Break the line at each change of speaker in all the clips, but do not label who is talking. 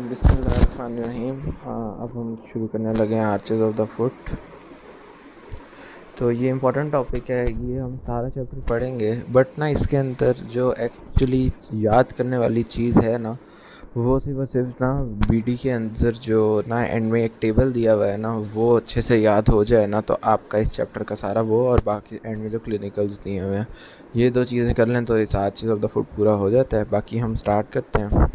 बिस्मिल्लाहिर्रहमानिर्रहीम। अब हम शुरू करने लगे हैं आर्चेस ऑफ द फुट। तो ये इम्पोर्टेंट टॉपिक है, ये हम सारा चैप्टर पढ़ेंगे, बट ना इसके अंदर जो एक्चुअली याद करने वाली चीज़ है ना, वो सिर्फ ना बीडी के अंदर जो ना एंड में एक टेबल दिया हुआ है ना, वो अच्छे से याद हो जाए ना, तो आपका इस चैप्टर का सारा वो और बाकी एंड में जो क्लिनिकल्स दिए हुए हैं, ये दो चीज़ें कर लें तो इस आर्चेस ऑफ द फुट पूरा हो जाता है। बाकी हम स्टार्ट करते हैं।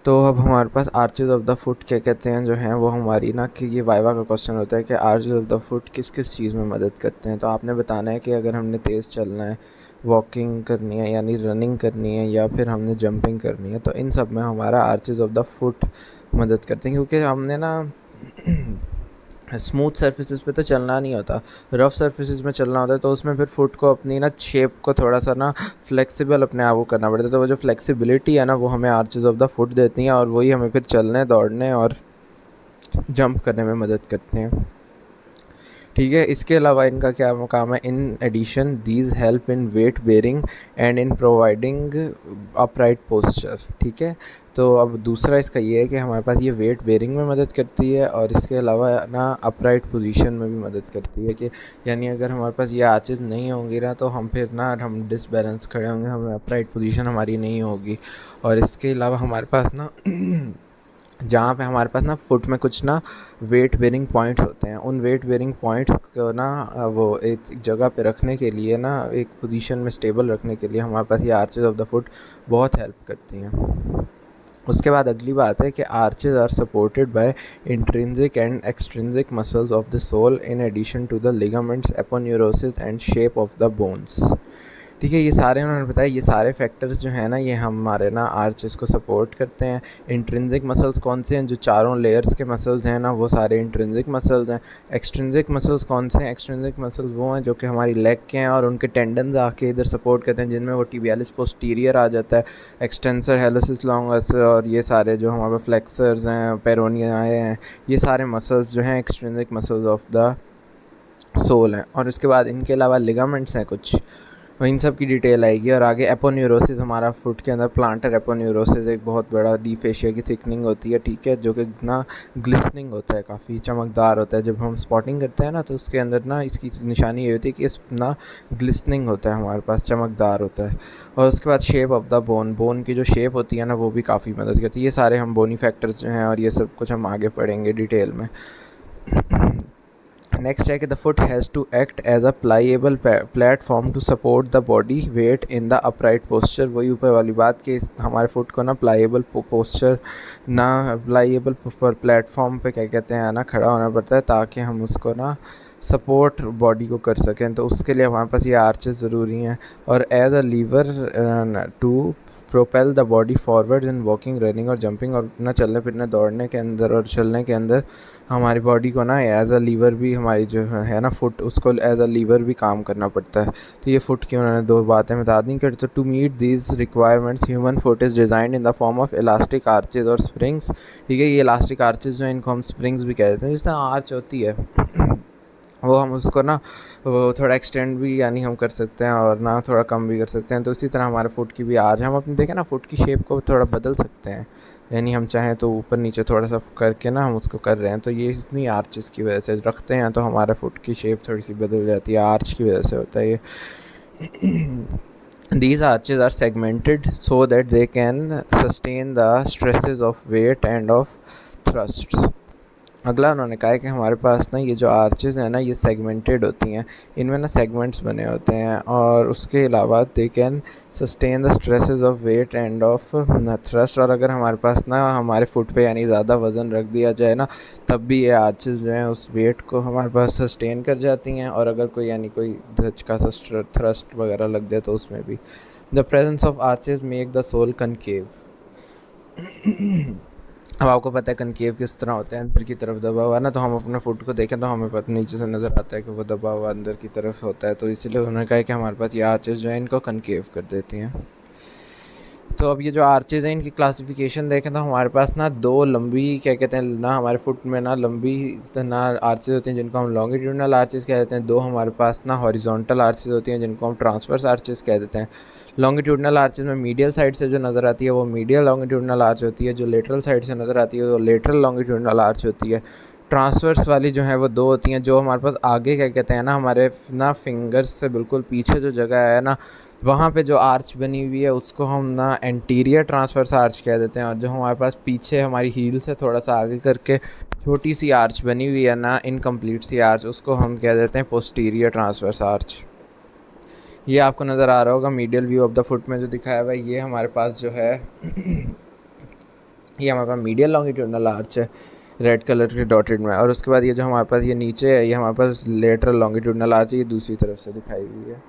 तो अब हमारे पास आर्चेस ऑफ द फुट क्या कहते हैं जो हैं वो हमारी ना, कि ये वाइवा का क्वेश्चन होता है कि आर्चेस ऑफ द फुट किस किस चीज़ में मदद करते हैं। तो आपने बताना है कि अगर हमने तेज़ चलना है, वॉकिंग करनी है यानी रनिंग करनी है, या फिर हमने जंपिंग करनी है, तो इन सब में हमारा आर्चेस ऑफ द फुट मदद करते हैं। क्योंकि हमने ना स्मूथ सर्फेसिस पे तो चलना नहीं होता, रफ़ सर्फेसिस में चलना होता है, तो उसमें फिर फुट को अपनी ना शेप को थोड़ा सा ना फ्लेक्सिबल अपने आप को करना पड़ता है। तो वो जो फ्लेक्सिबिलिटी है ना, वो हमें आर्चेस ऑफ द फुट देती हैं, और वही हमें फिर चलने, दौड़ने और जंप करने में मदद करते हैं। ठीक है, इसके अलावा इनका क्या काम है? In addition these help in weight bearing and in providing upright posture. ठीक है, तो अब दूसरा इसका ये है कि हमारे पास ये वेट बेयरिंग में मदद करती है, और इसके अलावा ना अपराइट पोजीशन में भी मदद करती है, कि यानी अगर हमारे पास ये आर्चेस नहीं होंगी ना, तो हम फिर ना हम डिसबैलेंस खड़े होंगे, हमें अपराइट पोजीशन हमारी नहीं होगी। और इसके अलावा हमारे पास ना जहाँ पे हमारे पास ना फुट में कुछ ना वेट बेयरिंग पॉइंट्स होते हैं, उन वेट बेयरिंग पॉइंट्स को ना वो एक जगह पे रखने के लिए ना, एक पोजीशन में स्टेबल रखने के लिए हमारे पास ये आर्चेस ऑफ द फुट बहुत हेल्प करती हैं। उसके बाद अगली बात है कि arches are supported by intrinsic and extrinsic muscles of the sole in addition to the ligaments, aponeurosis and shape of the bones. ठीक है, ये सारे उन्होंने बताया, ये सारे फैक्टर्स जो हैं ना, ये हमारे ना आर्चेस को सपोर्ट करते हैं। इंट्रिंसिक मसल्स कौन से हैं? जो चारों लेयर्स के मसल्स हैं ना, वो सारे इंट्रिंसिक मसल्स हैं। एक्सट्रिंसिक मसल्स कौन से हैं? एक्सट्रिंसिक मसल्स वो हैं जो कि हमारी लेग के हैं, और उनके टेंडन्स आके इधर सपोर्ट करते हैं, जिनमें वो टिबियालिस पोस्टीरियर आ जाता है, एक्सटेंसर, हेलोसिस लॉन्गस, और ये सारे जो हमारे फ्लेक्सर्स हैं, पेरोनियाए हैं, ये सारे मसल्स जो हैं extrinsic muscles of the sole हैं। और उसके बाद इनके अलावा लिगामेंट्स हैं कुछ, इन सब की डिटेल आएगी। और आगे एपोन्यूरोसिस, हमारा फुट के अंदर प्लांटर एपोन्यूरोसिस एक बहुत बड़ा डी फेशिया की थिकनिंग होती है। ठीक है, जो कि ना ग्लिसनिंग होता है, काफ़ी चमकदार होता है। जब हम स्पॉटिंग करते हैं ना, तो उसके अंदर ना इसकी निशानी ये होती है कि इस ना ग्लिसनिंग होता है, हमारे पास चमकदार होता है। और उसके बाद shape of the bone, bone की जो शेप होती है ना, वो भी काफ़ी मदद करती है। ये सारे हम बोनी फैक्टर्स जो हैं, और ये सब कुछ हम आगे पढ़ेंगे डिटेल में। नेक्स्ट है कि the foot has to act as a pliable platform to support the body weight in the upright posture. वही ऊपर वाली बात कि हमारे फुट को ना प्लाईएबल पोस्चर ना, प्लाईएबल प्लेटफॉर्म पे क्या कहते हैं ना, खड़ा होना पड़ता है, ताकि हम उसको ना सपोर्ट बॉडी को कर सकें। तो उसके लिए हमारे पास ये आर्चेस ज़रूरी हैं। और as a lever to propel the body forward in walking, running और जंपिंग। और ना चलने फिरने, दौड़ने के अंदर और चलने के अंदर हमारी बॉडी को ना एज अ लीवर भी, हमारी जो है ना फुट, उसको एज अ लीवर भी काम करना पड़ता है। तो ये फुट की उन्होंने दो बातें बता दी कि तो to meet these requirements human foot is designed in the form of elastic arches और स्प्रिंग्स। ठीक है, ये इलास्टिक आर्चेज जो हैं, इनको हम स्प्रिंग्स भी कह देते हैं। जिस तरह आर्च होती है वो हम उसको ना वो थोड़ा एक्सटेंड भी यानी हम कर सकते हैं, और ना थोड़ा कम भी कर सकते हैं। तो इसी तरह हमारे फुट की भी आज हम अपने देखें ना, फुट की शेप को थोड़ा बदल सकते हैं, यानी हम चाहें तो ऊपर नीचे थोड़ा सा करके ना हम उसको कर रहे हैं। तो ये इतनी आर्चेस की वजह से रखते हैं, तो हमारे फुट की शेप थोड़ी सी बदल जाती है, आर्च की वजह से होता है ये। These arches are segmented so that they can sustain the stresses of weight and of thrusts. अगला उन्होंने कहा है कि हमारे पास ना ये जो आर्चेज़ हैं ना, ये सेगमेंटेड होती हैं, इनमें ना सेगमेंट्स बने होते हैं, और उसके अलावा they can sustain the stresses of weight and of thrust. और अगर हमारे पास ना हमारे फुट पे यानी ज़्यादा वज़न रख दिया जाए ना, तब भी ये आर्चेज़ जो हैं उस वेट को हमारे पास सस्टेन कर जाती हैं। और अगर कोई यानी कोई धचका सा थ्रस्ट वगैरह लग जाए तो उसमें भी। The presence of arches make the sole concave. अब आपको पता है कनकेव किस तरह होता है, अंदर की तरफ दबा हुआ ना, तो हम अपने फुट को देखें तो हमें पता नीचे से नज़र आता है कि वो दबा हुआ अंदर की तरफ होता है। तो इसीलिए उन्होंने कहा कि हमारे पास ये आर्चेज़ जो हैं इनको कनकेव कर देती हैं। तो अब ये जो आर्चेज़ हैं, इनकी क्लासिफिकेशन देखें तो हमारे पास ना दो लंबी क्या कहते हैं ना, हमारे फुट में ना लंबी ना आर्चेज़ होती हैं जिनको हम लॉन्गिट्यूडनल आर्चेज़ कह देते हैं। दो हमारे पास ना हॉरिजॉन्टल आर्चेज़ होती हैं जिनको हम ट्रांसवर्स आर्चेज़ कह देते हैं। लॉन्गिट्यूडनल आर्चेज में मीडियल साइड से जो नज़र आती है वो मीडियल लॉन्गिट्यूडनल आर्च होती है, जो लेटरल साइड से नज़र आती है वो लेटरल लॉन्गिट्यूडनल आर्च होती है। ट्रांसवर्स वाली जो है वो दो होती हैं, जो हमारे पास आगे क्या कहते हैं ना, हमारे ना फिंगर्स से बिल्कुल पीछे जो जगह है ना, वहाँ पे जो आर्च बनी हुई है उसको हम ना एंटीरियर ट्रांसवर्स आर्च कह देते हैं, और जो हमारे पास पीछे हमारी हील से थोड़ा सा आगे करके छोटी सी आर्च बनी हुई है ना, इनकम्प्लीट सी आर्च, उसको हम कह देते हैं पोस्टीरियर ट्रांसवर्स आर्च। ये आपको नज़र आ रहा होगा medial view of the foot में जो दिखाया हुआ है, ये हमारे पास जो है ये हमारे पास मीडियल लॉन्गिट्यूडनल आर्च है रेड कलर के डॉटेड में, और उसके बाद ये जो हमारे पास ये नीचे है ये हमारे पास लेटरल लॉन्गिट्यूडनल आर्च है, ये दूसरी तरफ से दिखाई हुई है।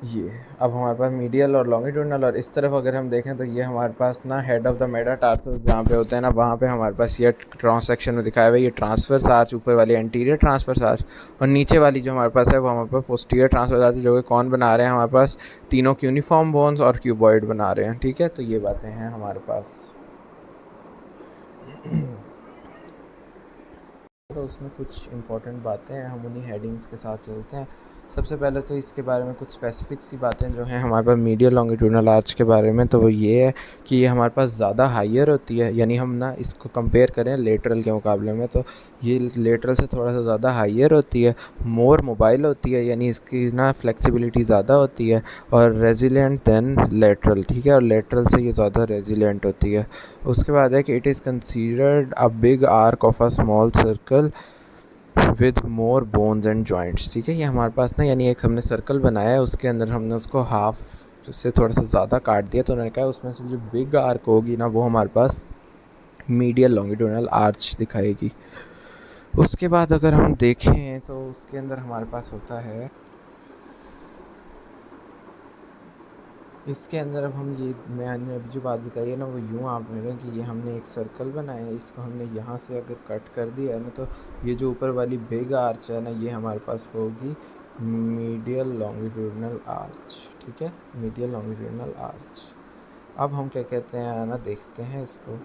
ये अब हमारे पास मीडियल और लॉन्गिट्यूडनल, और इस तरफ अगर हम देखें तो ये हमारे पास ना हेड ऑफ द मेटाटार्सस जहाँ पे होते हैं ना, वहाँ पे हमारे पास ये क्रॉस सेक्शन में दिखाया हुआ है ये ट्रांसफर्स आर्च, ऊपर वाली एंटीरियर ट्रांसफर्स आर्च, और नीचे वाली जो हमारे पास है वो हमारे पास पोस्टीरियर ट्रांसफर्स आर्च, जो कि कौन बना रहे हैं हमारे पास तीनों क्यूनिफॉर्म बोन्स और क्यूबॉइड बना रहे हैं। ठीक है, तो ये बातें हैं हमारे पास। तो उसमें कुछ इंपॉर्टेंट बातें हैं, हम उन्हीं हेडिंग्स के साथ चलते हैं। सबसे पहले तो इसके बारे में कुछ स्पेसिफिक सी बातें जो हैं हमारे पास मीडियल लॉन्गिट्यूडनल आर्च के बारे में, तो वो ये है कि ये हमारे पास ज़्यादा हाइयर होती है, यानी हम ना इसको कंपेयर करें लेटरल के मुकाबले में तो ये लेटरल से थोड़ा सा ज़्यादा हाइयर होती है, मोर मोबाइल होती है, यानी इसकी ना फ्लेक्सिबिलिटी ज़्यादा होती है, और रेजिलियंट दैन लेटरल। ठीक है, और लेटरल से ये ज़्यादा रेजिलियंट होती है। उसके बाद है कि it is considered a big arc of a small circle with more bones and joints. ठीक है, ये हमारे पास ना, यानी एक हमने सर्कल बनाया है, उसके अंदर हमने उसको हाफ से थोड़ा सा ज़्यादा काट दिया, तो उन्होंने कहा उसमें से जो बिग आर्क होगी ना वो हमारे पास मीडियल लॉन्गिट्यूडनल आर्च दिखाएगी। उसके बाद अगर हम देखें तो उसके अंदर हमारे पास होता है, इसके अंदर अब हम ये मैंने अभी जो बात बताई है ना वो यूँ आप ले लें कि ये हमने एक सर्कल बनाया है, इसको हमने यहाँ से अगर कट कर दिया है ना, तो ये जो ऊपर वाली बिग आर्च है ना ये हमारे पास होगी मीडियल लॉन्गिट्यूडनल आर्च। ठीक है, मीडियल लॉन्गिट्यूडनल आर्च। अब हम क्या कहते हैं ना, देखते हैं इसको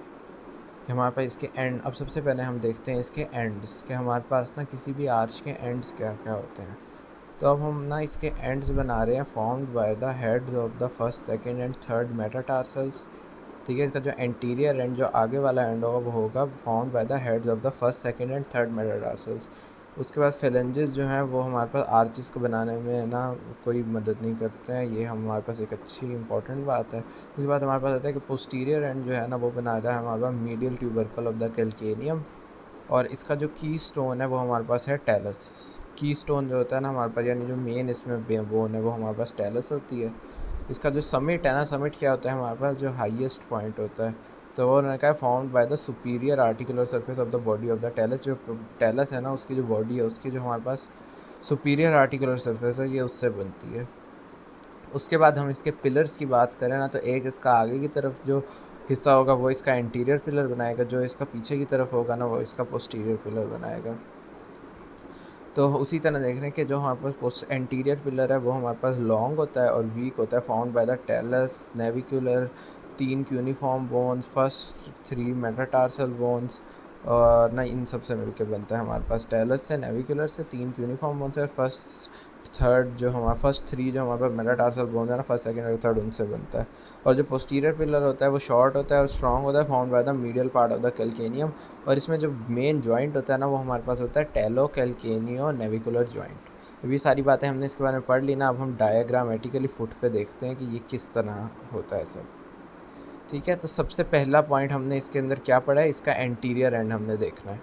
कि हमारे पास इसके एंड, अब सबसे पहले हम देखते हैं इसके एंड्स के, हमारे पास ना किसी भी आर्च के एंड्स क्या क्या होते हैं। तो अब हम ना इसके एंड्स बना रहे हैं formed by the heads of the first second and third metatarsals. ठीक है, इसका जो एंटीरियर एंड जो आगे वाला एंड होगा वो होगा formed by the heads of the first second and third metatarsals. उसके बाद फेलेंजेस जो हैं वो हमारे पास आर्चिस को बनाने में ना कोई मदद नहीं करते हैं, ये हमारे पास एक अच्छी इंपॉर्टेंट बात है। उसके बाद हमारे पास आता है कि पोस्टीरियर एंड जो है ना वो बनाता है हमारे पास medial tubercle of the calcaneum, और इसका जो की स्टोन है वो हमारे पास है टेलस। की स्टोन जो होता है ना हमारे पास, यानी जो मेन इसमें बोन है वो हमारे पास टेलस होती है। इसका जो समिट है ना, समिट क्या होता है हमारे पास, जो हाईएस्ट पॉइंट होता है, तो वो उन्होंने कहा formed by the superior articular surface of the body of the talus. जो टेलस है ना उसकी जो बॉडी है उसकी जो हमारे पास सुपीरियर आर्टिकुलर सरफेस है ये उससे बनती है। उसके बाद हम इसके पिलर्स की बात करें ना, तो एक इसका आगे की तरफ जो हिस्सा होगा वो इसका इंटीरियर पिलर बनाएगा, जो इसका पीछे की तरफ होगा ना वो इसका पोस्टीरियर पिलर बनाएगा। तो उसी तरह देख रहे हैं कि जो हमारे पास एंटीरियर पिलर है वो हमारे पास लॉन्ग होता है और वीक होता है, found by the talus navicular, 3 cuneiform bones, first 3 metatarsal bones, और ना इन सब से मिलकर बनता है हमारे पास टेलस से, नेविकुलर से, 3 क्यूनिफॉर्म बोन्स है, फर्स्ट थर्ड जो हमारा फर्स्ट 3 जो हमारे पास मेटाटार्सल बोन्स है ना, फर्स्ट सेकंड और थर्ड, उनसे बनता है। और जो पोस्टीरियर पिलर होता है वो शॉर्ट होता है और स्ट्रॉन्ग होता है, found by the medial part of the calcaneum, और इसमें जो मेन जॉइंट होता है ना वो हमारे पास होता है टेलो कैल्केनियो नेविकुलर जॉइंट। ये सारी बातें हमने इसके बारे में पढ़ ली ना, अब हम डायग्रामेटिकली फुट पे देखते हैं कि ये किस तरह होता है सब। ठीक है, तो सबसे पहला पॉइंट हमने इसके अंदर क्या पढ़ा है, इसका एंटीरियर एंड हमने देखना है,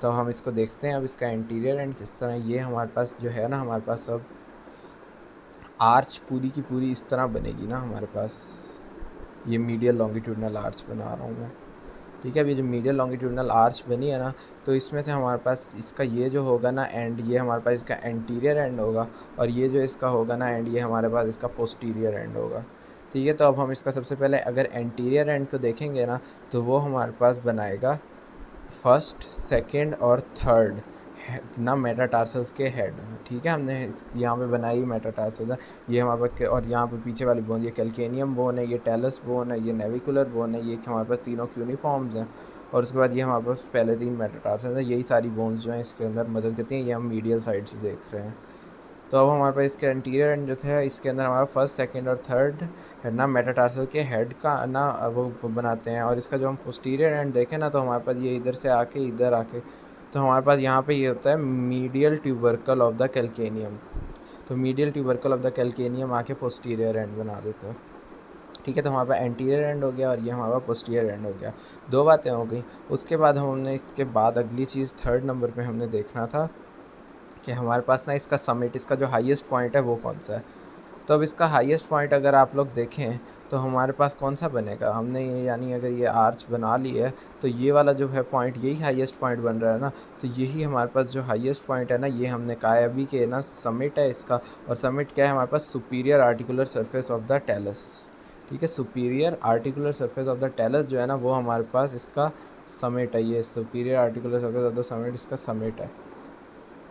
तो हम इसको देखते हैं। अब इसका एंटीरियर एंड किस तरह, ये हमारे पास जो है ना, हमारे पास अब आर्च पूरी की पूरी इस तरह बनेगी ना हमारे पास, ये मीडियल लॉन्गिट्यूडनल आर्च बना रहा हूँ मैं। ठीक है, अब ये जो मीडियल लॉन्गिट्यूडनल आर्च बनी है ना, तो इसमें से हमारे पास इसका ये जो होगा ना एंड, ये हमारे पास इसका एंटीरियर एंड होगा, और ये जो इसका होगा ना एंड, ये हमारे पास इसका पोस्टीरियर एंड होगा। ठीक है, तो अब हम इसका सबसे पहले अगर एंटीरियर एंड को देखेंगे ना, तो वो हमारे पास बनाएगा फर्स्ट सेकंड और थर्ड ना मेटाटार्सल्स के हेड। ठीक है, हमने यहाँ पे बनाई मेटाटार्सल्स है, ये हमारे पास, और यहाँ पे पीछे वाली बोन ये कैल्केनियम बोन है, ये टेलस बोन है, ये नेविकुलर बोन है, ये हमारे पास तीनों क्यूनिफॉर्म्स हैं, और उसके बाद ये हमारे पास पहले 3 मेटाटार्सल्स हैं। यही सारी बोन्स जो हैं इसके अंदर मदद करती हैं, ये हम मीडियल साइड से देख रहे हैं। तो अब हमारे पास इसके एंटीरियर एंड जो थे इसके अंदर हमारा फर्स्ट सेकंड और थर्ड है ना मेटाटार्सल के हेड का ना वो बनाते हैं। और इसका जो हम पोस्टीरियर एंड देखें ना तो हमारे पास ये इधर से आके इधर आके तो हमारे पास यहाँ पे ये होता है medial tubercle of the calcaneum. तो medial tubercle of the calcaneum आके पोस्टीरियर एंड बना देता है। ठीक है, तो हमारे पास एंटीरियर एंड हो गया और ये हमारा पोस्टीरियर एंड हो गया। दो बातें हो गई। उसके बाद हमने इसके बाद अगली चीज़ थर्ड नंबर पे हमने देखना था कि हमारे पास ना इसका समिट, इसका जो हाईएस्ट पॉइंट है वो कौन सा है। तो अब इसका हाईएस्ट पॉइंट अगर आप लोग देखें तो हमारे पास कौन सा बनेगा, हमने ये यानी अगर ये आर्च बना ली है तो ये वाला जो है पॉइंट यही हाईएस्ट पॉइंट बन रहा है ना। तो यही हमारे पास जो हाईएस्ट पॉइंट है ना ये हमने कहा है अभी के ना समिट है इसका। और समिट क्या है हमारे पास, superior articular surface of the talus. ठीक है, superior articular surface of the talus जो है ना वो हमारे पास इसका समिट है। ये superior articular surface of the summit इसका समिट है।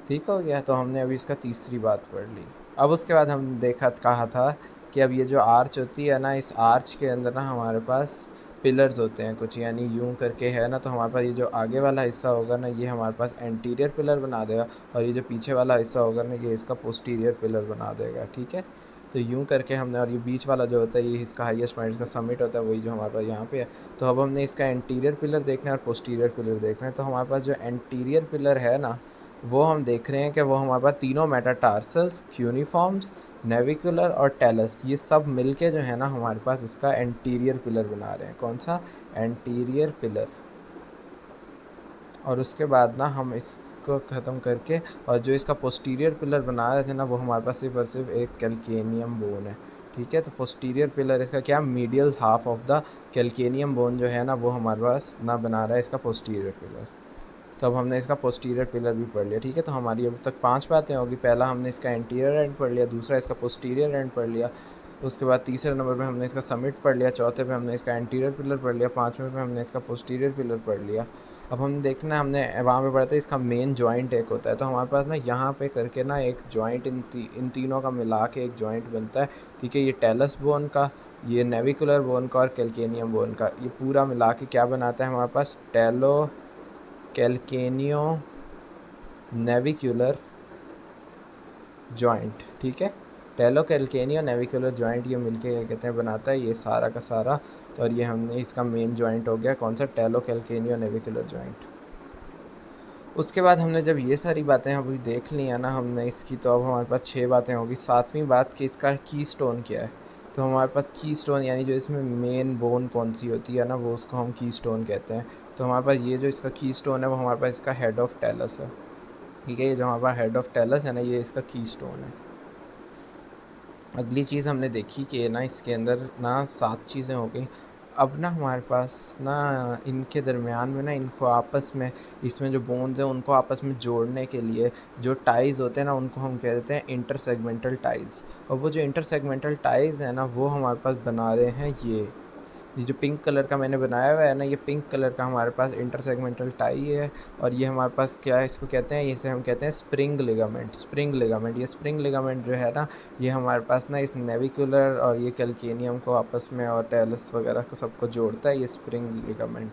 ठीक हो गया, तो हमने अभी इसका तीसरी बात पढ़ ली। अब उसके बाद हम कहा था कि अब ये जो आर्च होती है ना, इस आर्च के अंदर ना हमारे पास पिलर्स होते हैं कुछ, यानी यूं करके है ना। तो हमारे पास ये जो आगे वाला हिस्सा होगा ना ये हमारे पास एंटीरियर पिलर बना देगा और ये जो पीछे वाला हिस्सा होगा ना ये इसका पोस्टीरियर पिलर बना देगा। ठीक है, तो यूं करके हमने, और ये बीच वाला जो होता है ये इसका हाईएस्ट पॉइंट, इसका समिट होता है, वही जो हमारे पास यहाँ पे है। तो अब हमने इसका एंटीरियर पिलर देखना है और पोस्टीरियर पिलर देखना है। तो हमारे पास जो एंटीरियर पिलर है ना वो हम देख रहे हैं कि वो हमारे पास तीनों मेटाटार्सल्स, क्यूनिफॉर्म्स, नेविकुलर और टेलस, ये सब मिलके जो है ना हमारे पास इसका एंटीरियर पिलर बना रहे हैं। कौन सा, एंटीरियर पिलर। और उसके बाद ना हम इसको ख़त्म करके और जो इसका पोस्टीरियर पिलर बना रहे थे ना वो हमारे पास सिर्फ और सिर्फ एक कैल्केनियम बोन है। ठीक है, तो पोस्टीरियर पिलर इसका क्या, medial half of the calcaneum bone जो है ना वो हमारे पास ना बना रहा है इसका पोस्टीरियर पिलर। तो अब हमने इसका पोस्टीरियर पिलर भी पढ़ लिया। ठीक है, तो हमारी अब तक 5 बातें होगी। पहला हमने इसका एंटीरियर एंड पढ़ लिया, दूसरा इसका पोस्टीरियर एंड पढ़ लिया, उसके बाद तीसरे नंबर पे हमने इसका समिट पढ़ लिया, चौथे पे हमने इसका एंटीरियर पिलर पढ़ लिया, पाँचवें पे हमने इसका पोस्टीरियर पिलर पढ़ लिया। अब हम देखना है, हमने वहाँ पे पढ़ा था इसका मेन जॉइंट एक होता है। तो हमारे पास ना यहाँ पे करके ना एक जॉइंट इन तीनों का मिला के एक जॉइंट बनता है। ठीक है, ये टेलस बोन का, ये नेविकुलर बोन का और कैल्केनियम बोन का, ये पूरा मिला के क्या बनाता है हमारे पास, टेलो कैल्केनियो नेविकुलर जॉइंट। ठीक है, टेलो कैल्केनियो नेविकुलर जॉइंट ये मिलके क्या कहते हैं बनाता है ये सारा का सारा। तो और ये हमने इसका मेन जॉइंट हो गया कौन सा, टेलो कैल्केनियो नेविकुलर जॉइंट। उसके बाद हमने जब ये सारी बातें अभी देख ली है ना हमने इसकी, तो अब हमारे पास 6 बातें होगी। सातवीं बात कि इसका की स्टोन क्या है। तो हमारे पास की स्टोन यानी जो इसमें मेन बोन कौन सी होती है ना वो उसको हम की स्टोन कहते हैं। तो हमारे पास ये जो इसका की स्टोन है वो हमारे पास इसका हेड ऑफ टेलस है। ठीक है, ये जो हमारे पास हेड ऑफ टेलस है ना ये इसका की स्टोन है। अगली चीज़ हमने देखी कि ना इसके अंदर ना 7 चीज़ें हो गई। अब ना हमारे पास ना इनके दरमियान में ना इनको आपस में, इसमें जो बोन्स हैं उनको आपस में जोड़ने के लिए जो टाइज़ होते हैं ना उनको हम कह देते हैं इंटरसेगमेंटल टाइज़। और वो जो इंटरसेगमेंटल टाइज़ हैं ना वो हमारे पास बना रहे हैं ये जो पिंक कलर का मैंने बनाया हुआ है ना ये पिंक कलर का हमारे पास इंटरसेगमेंटल टाई है। और ये हमारे पास क्या है, इसको कहते हैं, इसे हम कहते हैं स्प्रिंग लिगामेंट। स्प्रिंग लिगामेंट, ये स्प्रिंग लिगामेंट जो है ना ये हमारे पास ना इस नेविकुलर और ये कैल्केनियम को आपस में और टेलस वगैरह को सबको जोड़ता है, ये स्प्रिंग लिगामेंट।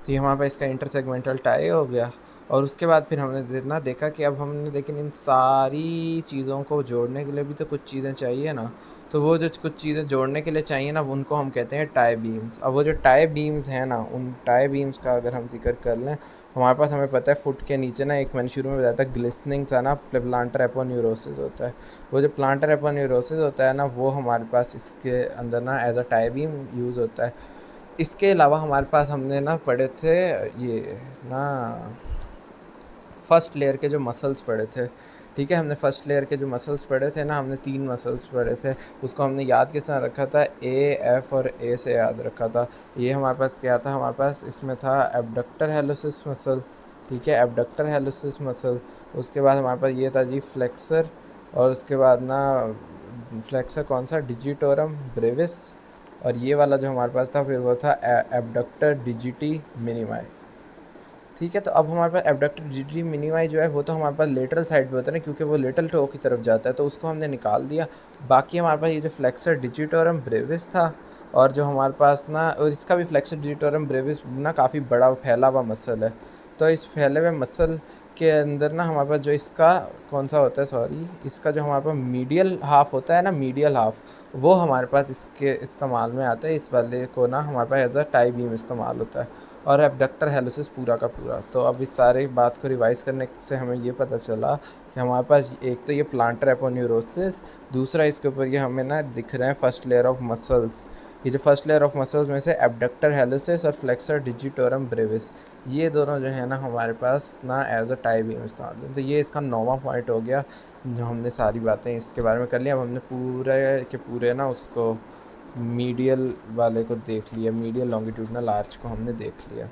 तो ये हमारे पास इसका इंटरसेगमेंटल टाई हो गया। और उसके बाद फिर हमने देखा कि अब हमने, लेकिन इन सारी चीज़ों को जोड़ने के लिए भी तो कुछ चीज़ें चाहिए ना। तो वो जो कुछ चीज़ें जोड़ने के लिए चाहिए ना उनको हम कहते हैं टाई बीम्स। अब वो जो टाई बीम्स हैं ना उन टाई बीम्स का अगर हम जिक्र कर लें, हमारे पास, हमें पता है फुट के नीचे ना एक मैंने शुरू में बताया था ग्लिस्टनिंग सा ना प्लांटर एपोन्यूरोसिस होता है। वो जो प्लांटर एपोन्यूरोसिस होता है ना वो हमारे पास इसके अंदर ना as a tie beam use होता है। इसके अलावा हमारे पास हमने ना पढ़े थे ये ना फर्स्ट लेयर के जो मसल्स पढ़े थे। ठीक है, हमने फर्स्ट लेयर के जो मसल्स पढ़े थे ना, हमने 3 मसल्स पढ़े थे, उसको हमने याद किस तरह रखा था, ए एफ और ए से याद रखा था। ये हमारे पास क्या था, हमारे पास इसमें था एब्डक्टर हेलोसिस मसल। ठीक है, एब्डक्टर हेलोसिस मसल। उसके बाद हमारे पास ये था जी फ्लेक्सर, और उसके बाद ना फ्लेक्सर कौन सा, डिजिटोरम ब्रेविस। और ये वाला जो हमारे पास था फिर वो था एब्डक्टर डिजिटी मिनिमाई। ठीक है, तो अब हमारे पास एब्डक्टर डिजिटी मिनिमाई जो है वो तो हमारे पास लेटरल साइड पे होता है ना, क्योंकि वो लेटरल टो की तरफ जाता है, तो उसको हमने निकाल दिया। बाकी हमारे पास ये जो फ्लेक्सर डिजिटोरम ब्रेविस था, और जो हमारे पास ना, और इसका भी फ्लेक्सर डिजिटोरम ब्रेविस ना काफ़ी बड़ा फैला हुआ मसल है। तो इस फैले हुए मसल के अंदर ना हमारे पास जो इसका कौन सा होता है, सॉरी, इसका जो हमारे पास मीडियल हाफ होता है ना, मीडियल हाफ, वो हमारे पास इसके इस्तेमाल में आता है। इस वाले को ना हमारे पास एज अ टाई बीम इस्तेमाल होता है, और एबडक्टर हेलिसिस पूरा का पूरा। तो अब इस सारे बात को रिवाइज करने से हमें ये पता चला कि हमारे पास एक तो ये प्लांटर एपोन्यूरोसिस, दूसरा इसके ऊपर ये हमें ना दिख रहे हैं फर्स्ट लेयर ऑफ मसल्स। ये जो फर्स्ट लेयर ऑफ मसल्स में से एबडक्टर हेलिसिस और फ्लेक्सर डिजिटोरम ब्रेविस, ये दोनों जो है ना हमारे पास ना एज अ टाई बीम इस्तेमाल होते हैं। तो ये इसका 9वां पॉइंट हो गया, जो हमने सारी बातें इसके बारे में कर लिया। अब हमने पूरे के पूरे ना उसको मीडियल वाले को देख लिया, मीडियल लॉन्गिट्यूडनल आर्च को हमने देख लिया।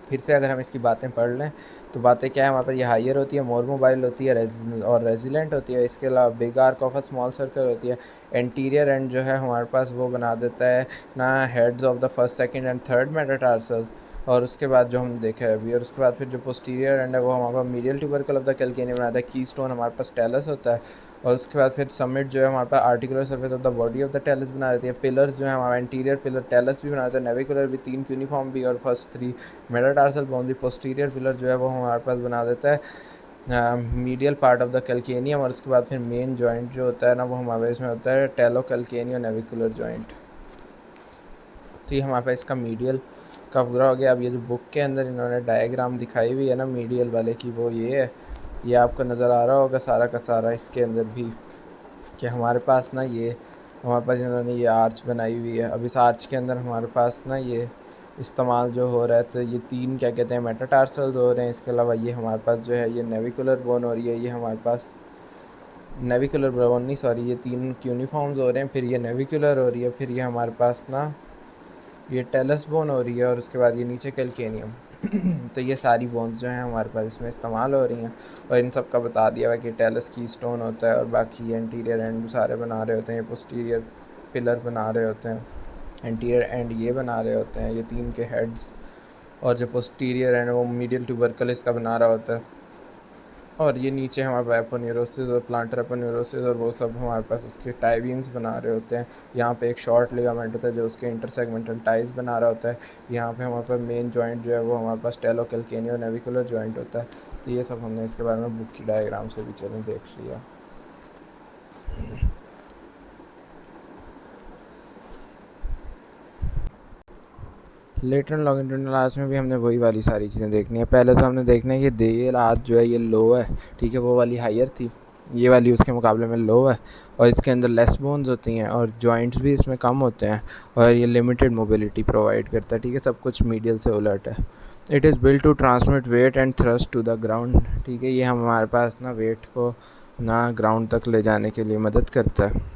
फिर से अगर हम इसकी बातें पढ़ लें तो बातें क्या है, हमारे पास ये हायर होती है, मोर मोबाइल होती है और रेजिलेंट होती है। इसके अलावा big arc of a small circle होती है। एंटीरियर एंड जो है हमारे पास वो बना देता है ना heads of the first second and third metatarsal. और उसके बाद जो हम देखा है अभी, और उसके बाद फिर जो पोस्टीरियर एंड है वो हमारे पास medial tubercle of the calcaneum बनाता है। की स्टोन हमारे पास टेलस होता है, और उसके बाद फिर समिट जो है हमारे पास articular surface of the body of the talus बना देती है। पिलर्स जो है हमारा एंटीरियर पिलर टेलस भी बनाते हैं, नेविकुलर भी, 3 यूनिफॉर्म भी, और first 3 metatarsal bone. Posterior pillar जो है वो हमारे पास बना देता है medial part of the calcaneum. और उसके बाद फिर मेन जॉइंट जो होता है ना वो हमारे इसमें होता है टेलो कैल्केनियो नेविकुलर जॉइंट। तो ये हमारे पास इसका मीडियल का पूरा हो गया। अब ये जो बुक के अंदर इन्होंने डायग्राम दिखाई हुई है ना मीडियल वाले की, वो ये है, ये आपको नज़र आ रहा होगा सारा का सारा इसके अंदर भी, कि हमारे पास ना ये हमारे पास इन्होंने ये आर्च बनाई हुई है। अब इस आर्च के अंदर हमारे पास ना ये इस्तेमाल जो हो रहा है, तो ये 3 क्या कहते हैं मेटाटार्सल्स हो रहे हैं। इसके अलावा ये हमारे पास जो है ये नेविकुलर बोन हो रही है, ये हमारे पास नेविकुलर बोन नहीं, सॉरी, ये 3 यूनिफॉर्म्स हो रहे हैं, फिर ये नेविकुलर हो रही है, फिर ये हमारे पास ना ये टेलस बोन हो रही है, और उसके बाद ये नीचे कैल्केनियम। तो ये सारी बोन्स जो हैं हमारे पास इसमें इस्तेमाल हो रही हैं, और इन सब का बता दिया हुआ कि टेलस की स्टोन होता है, और बाकी एंटीरियर एंड सारे बना रहे होते हैं, ये पोस्टीरियर पिलर बना रहे होते हैं, एंटीरियर एंड ये बना रहे होते हैं, ये 3 के हेड्स, और जो पोस्टीरियर एंड वो मीडियल ट्यूबरकल इसका बना रहा होता है, और ये नीचे हमारे पास एपोन्यूरोसिस और प्लांटर एपोन्यूरोसिस और वो सब हमारे पास उसके टाई बीम्स बना रहे होते हैं। यहाँ पे एक शॉर्ट लिगामेंट होता है जो उसके इंटरसेगमेंटल टाइज बना रहा होता है। यहाँ पे हमारे पास मेन जॉइंट जो है वो हमारे पास टेलो कैल्केनियो नेविकुलर जॉइंट होता है। तो ये सब हमने इसके बारे में बुक की डायग्राम से भी चलें देख लिया। लेटरल लॉन्गिट्यूडिनल आर्च में भी हमने वही वाली सारी चीज़ें देखनी है। पहले तो हमने देखना है कि ये आर्च जो है ये लो है, ठीक है, वो वाली हायर थी, ये वाली उसके मुकाबले में लो है, और इसके अंदर लेस बोन्स होती हैं, और जॉइंट्स भी इसमें कम होते हैं, और ये लिमिटेड मोबिलिटी प्रोवाइड करता है, ठीक है, सब कुछ मीडियल से उलट है। It is built to transmit weight and thrust to the ground, ठीक है, ये हमारे पास ना वेट को ना ग्राउंड तक ले जाने के लिए मदद करता है।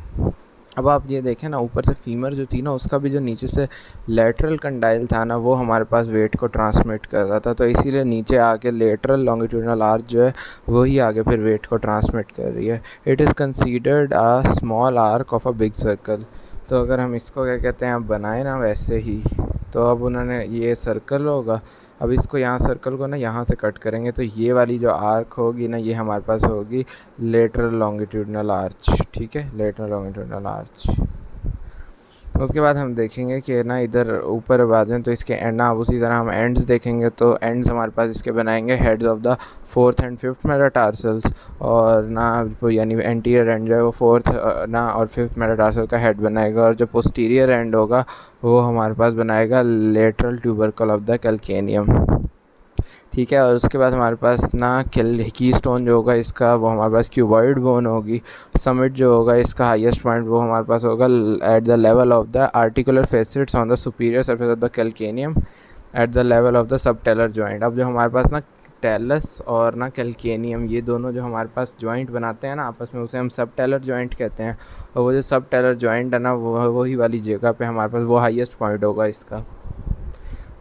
अब आप ये देखें ना, ऊपर से फीमर जो थी ना उसका भी जो नीचे से लेटरल कंडाइल था ना वो हमारे पास वेट को ट्रांसमिट कर रहा था, तो इसीलिए नीचे आके लेटरल लॉन्गिट्यूडिनल आर्च जो है वही आगे फिर वेट को ट्रांसमिट कर रही है। It is considered a small arc of a big circle. तो अगर हम इसको क्या कहते हैं, अब बनाए ना वैसे ही, तो अब उन्होंने ये सर्कल होगा, अब इसको यहाँ सर्कल को ना यहाँ से कट करेंगे, तो ये वाली जो आर्क होगी ना ये हमारे पास होगी लेटरल लॉन्गिट्यूडिनल आर्च, ठीक है, लेटरल लॉन्गिट्यूडिनल आर्च। उसके बाद हम देखेंगे कि ना इधर ऊपर बातें, तो इसके एंड ना उसी तरह हम एंड्स देखेंगे, तो एंड्स हमारे पास इसके बनाएंगे heads of the 4th and 5th metatarsals, और ना यानी एंटीरियर एंड जो है वो 4th ना और 5th मेटाटार्सल का हेड बनाएगा, और जो पोस्टीरियर एंड होगा वो हमारे पास बनाएगा lateral tubercle of the calcaneum, ठीक है। और उसके बाद हमारे पास ना की स्टोन जो होगा इसका वो हमारे पास क्यूबॉइड बोन होगी। समिट जो होगा इसका हाईएस्ट पॉइंट वो हमारे पास होगा at the level of the articular facets on the superior surface of the calcaneum at the level of the subtalar joint. अब जो हमारे पास ना टेलस और ना कैल्केनियम ये दोनों जो हमारे पास जॉइंट बनाते हैं ना आपस में, उसे हम सबटेलर जॉइंट कहते हैं, और वो जो सबटेलर जॉइंट है ना वही वाली जगह पे हमारे पास वो हाईएस्ट पॉइंट होगा इसका।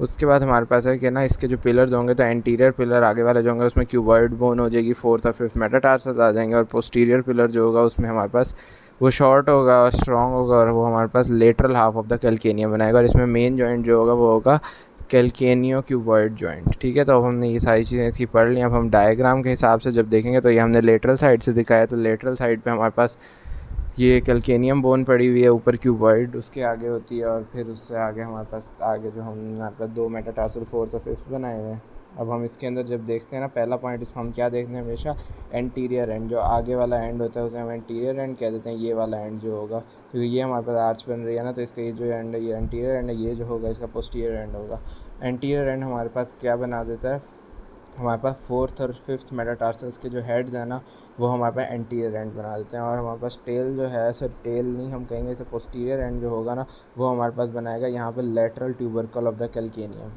उसके बाद हमारे पास है कि ना इसके जो पिलर्स होंगे, तो एंटीरियर पिलर आगे वाले जो होंगे उसमें क्यूबॉइड बोन हो जाएगी, 4th और 5th मेटाटार्सल्स आ जाएंगे, और पोस्टीरियर पिलर जो होगा उसमें हमारे पास वो शॉर्ट होगा और स्ट्रॉन्ग होगा, और वो हमारे पास lateral half of the calcaneum बनाएगा, और इसमें मेन जॉइंट जो होगा वो होगा कैल्केनियो क्यूबॉइड जॉइंट, ठीक है। तो अब हमने ये सारी चीज़ें इसकी पढ़ ली। अब हम डायग्राम के हिसाब से जब देखेंगे तो ये हमने लेटरल साइड से दिखाया, तो लेटरल साइड पे हमारे पास ये कैल्केनियम बोन पड़ी हुई है, ऊपर क्यूबॉइड उसके आगे होती है, और फिर उससे आगे हमारे पास आगे जो हम हमारे पास 2 मेटाटार्सल 4th और 5th बनाए हुए हैं, अब हम इसके अंदर जब देखते हैं ना, पहला पॉइंट इसमें हम क्या देखते हैं हमेशा, एंटीरियर एंड, जो आगे वाला एंड होता है उसे हम एंटीरियर एंड कह देते हैं। ये वाला एंड जो होगा, क्योंकि ये हमारे पास आर्च बन रही है ना, तो इसका ये जो एंड है ये एंटीरियर एंड है, ये जो होगा इसका पोस्टीरियर एंड होगा। एंटीरियर एंड हमारे पास क्या बना देता है, हमारे पास फोर्थ और फिफ्थ मेटाटार्सल्स के जो हेड्स हैं ना, वो हमारे पास एंटीरियर एंड बना देते हैं। और हमारे पास टेल जो है, सर टेल नहीं हम कहेंगे इसे, पोस्टीरियर एंड जो होगा ना, वो हमारे पास बनाएगा यहाँ पे lateral tubercle of the calcaneum.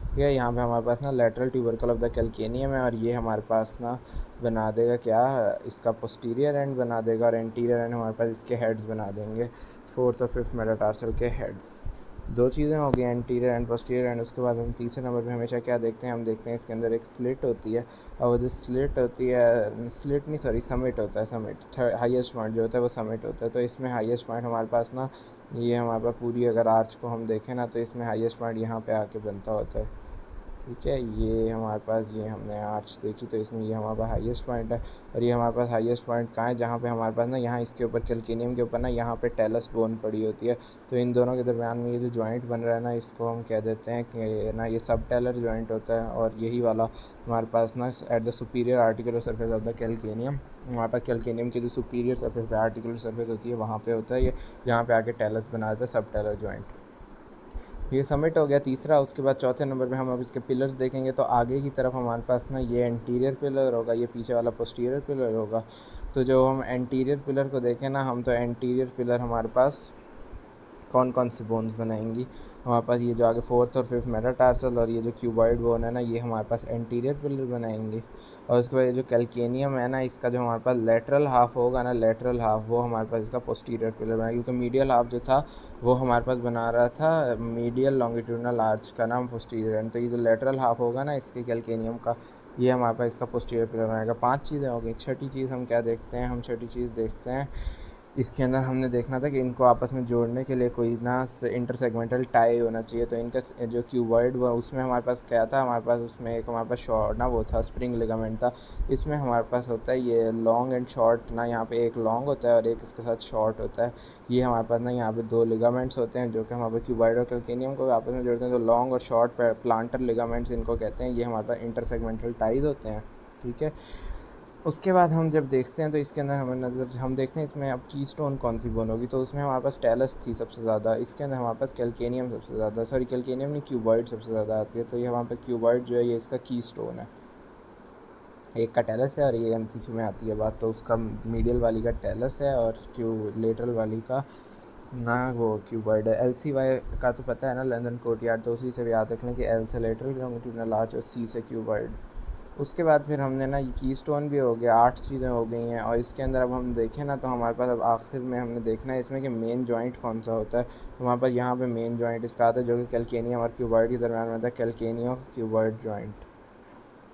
ठीक है, यहाँ पे हमारे पास ना lateral tubercle of the calcaneum है, और ये हमारे पास ना बना देगा क्या, इसका पोस्टीरियर एंड बना देगा, और एंटीरियर एंड हमारे पास इसके हेड्स बना देंगे, फोर्थ और फिफ्थ मेटाटार्सल के हेड्स। दो चीज़ें हो गई, एंटीरियर एंड पोस्टीरियर एंड। उसके बाद हम तीसरे नंबर पे हमेशा क्या देखते हैं, हम देखते हैं इसके अंदर एक स्लिट होती है, और वो जो स्लिट होती है, स्लिट नहीं सॉरी समिट होता है, समिट हाईएस्ट पॉइंट जो होता है वो समिट होता है। तो इसमें हाईएस्ट पॉइंट हमारे पास ना, ये हमारे पास पूरी अगर आर्च को हम देखें ना, तो इसमें हाईएस्ट पॉइंट यहाँ पे आके बनता होता है। ठीक है, ये हमारे पास, ये हमने आर्च देखी तो इसमें ये हमारे पास हाईएस्ट पॉइंट है। और ये हमारे पास हाईएस्ट पॉइंट कहाँ है, जहाँ पे हमारे पास ना, यहाँ इसके ऊपर कैल्केनियम के ऊपर ना, यहाँ पे टेलस बोन पड़ी होती है। तो इन दोनों के दरमियान में ये जो जॉइंट बन रहा है ना, इसको हम कह देते हैं कि ना ये सब टेलर जॉइंट होता है। और यही वाला हमारे पास ना at the superior articular surface of the calcaneum, हमारे पास कैल्केनियम की जो सुपीरियर सरफेस पे आर्टिकुलर सरफेस होती है वहाँ पे होता है ये, जहाँ पे आके टेलस बना देता है, सब टेलर जॉइंट। ये सबमिट हो गया तीसरा। उसके बाद चौथे नंबर पे हम अब इसके पिलर्स देखेंगे, तो आगे की तरफ हमारे पास ना ये एंटीरियर पिलर होगा, ये पीछे वाला पोस्टीरियर पिलर होगा। तो जो हम एंटीरियर पिलर को देखें ना हम, तो एंटीरियर पिलर हमारे पास कौन कौन सी बोन्स बनाएंगी, हमारे पास ये जो आगे फोर्थ और फिफ्थ मेटाटार्सल और ये जो क्यूबॉइड बोन है ना, ये हमारे पास एंटीरियर पिलर बनाएंगे। और उसके बाद ये जो कैल्केनियम है ना, इसका जो हमारे पास लेटरल हाफ होगा ना, लेटरल हाफ, वो हमारे पास इसका पोस्टीरियर पिलर बनाएगा, क्योंकि मीडियल हाफ जो था वो हमारे पास बना रहा था मीडियल लॉन्गिट्यूडनल आर्च का नाम पोस्टीरियर एंड। तो ये जो लेटरल हाफ होगा ना इसके कैल्केनियम का, ये हमारे पास इसका पोस्टीरियर पिलर बनाएगा। 5 चीज़ें हो गई। छठी चीज़ हम क्या देखते हैं, हम छठी चीज़ देखते हैं इसके अंदर, हमने देखना था कि इनको आपस में जोड़ने के लिए कोई ना इंटरसेगमेंटल टाई होना चाहिए। तो इनका जो क्यूबॉइड वो, उसमें हमारे पास क्या था, हमारे पास उसमें एक हमारे पास शॉर्ट ना वो था, स्प्रिंग लिगामेंट था। इसमें हमारे पास होता है ये लॉन्ग एंड शॉर्ट ना, यहाँ पे एक लॉन्ग होता है और एक इसके साथ शॉर्ट होता है। ये हमारे पास ना यहाँ पे 2 लिगामेंट्स होते हैं जो कि हमारे पास क्यूबॉइड और कैल्केनियम को आपस में जोड़ते हैं। तो लॉन्ग और शॉर्ट प्लांटर लिगामेंट्स इनको कहते हैं, ये हमारे पास इंटरसेगमेंटल टाइज होते हैं। ठीक है, उसके बाद हम जब देखते हैं तो इसके अंदर हम देखते हैं इसमें अब कीस्टोन कौन सी बोन होगी। तो उसमें हमारे पास टेलस थी सबसे ज़्यादा, इसके अंदर हमारे पास कैल्केनियम सबसे ज़्यादा, सॉरी कैल्केनियम नहीं, क्यूबॉइड सबसे ज़्यादा आती है। तो ये हमारे पास क्यूबॉइड जो है ये इसका कीस्टोन है। एक का टेलस है, और ये एमसीक्यू में आती है बात, तो उसका मीडियल वाली का टेलस है और लेटरल वाली का ना वो क्यूबॉइड है। LCY का तो पता है ना, लंदन कोर्टयार्ड, तो उसी से भी याद रख लें कि L से लेटरल लॉन्गिट्यूडनल आर्च और C से क्यूबॉइड। उसके बाद फिर हमने ना ये कीस्टोन भी हो गया, 8 चीज़ें हो गई हैं। और इसके अंदर अब हम देखें ना, तो हमारे पास अब आखिर में हमने देखना है इसमें कि मेन जॉइंट कौन सा होता है। तो हमारे पास यहाँ पे मेन जॉइंट इसका आता है जो कि कैल्केनियम और क्यूबॉइड के दरम्यान में होता है, कैल्केनियम क्यूबॉइड जॉइंट।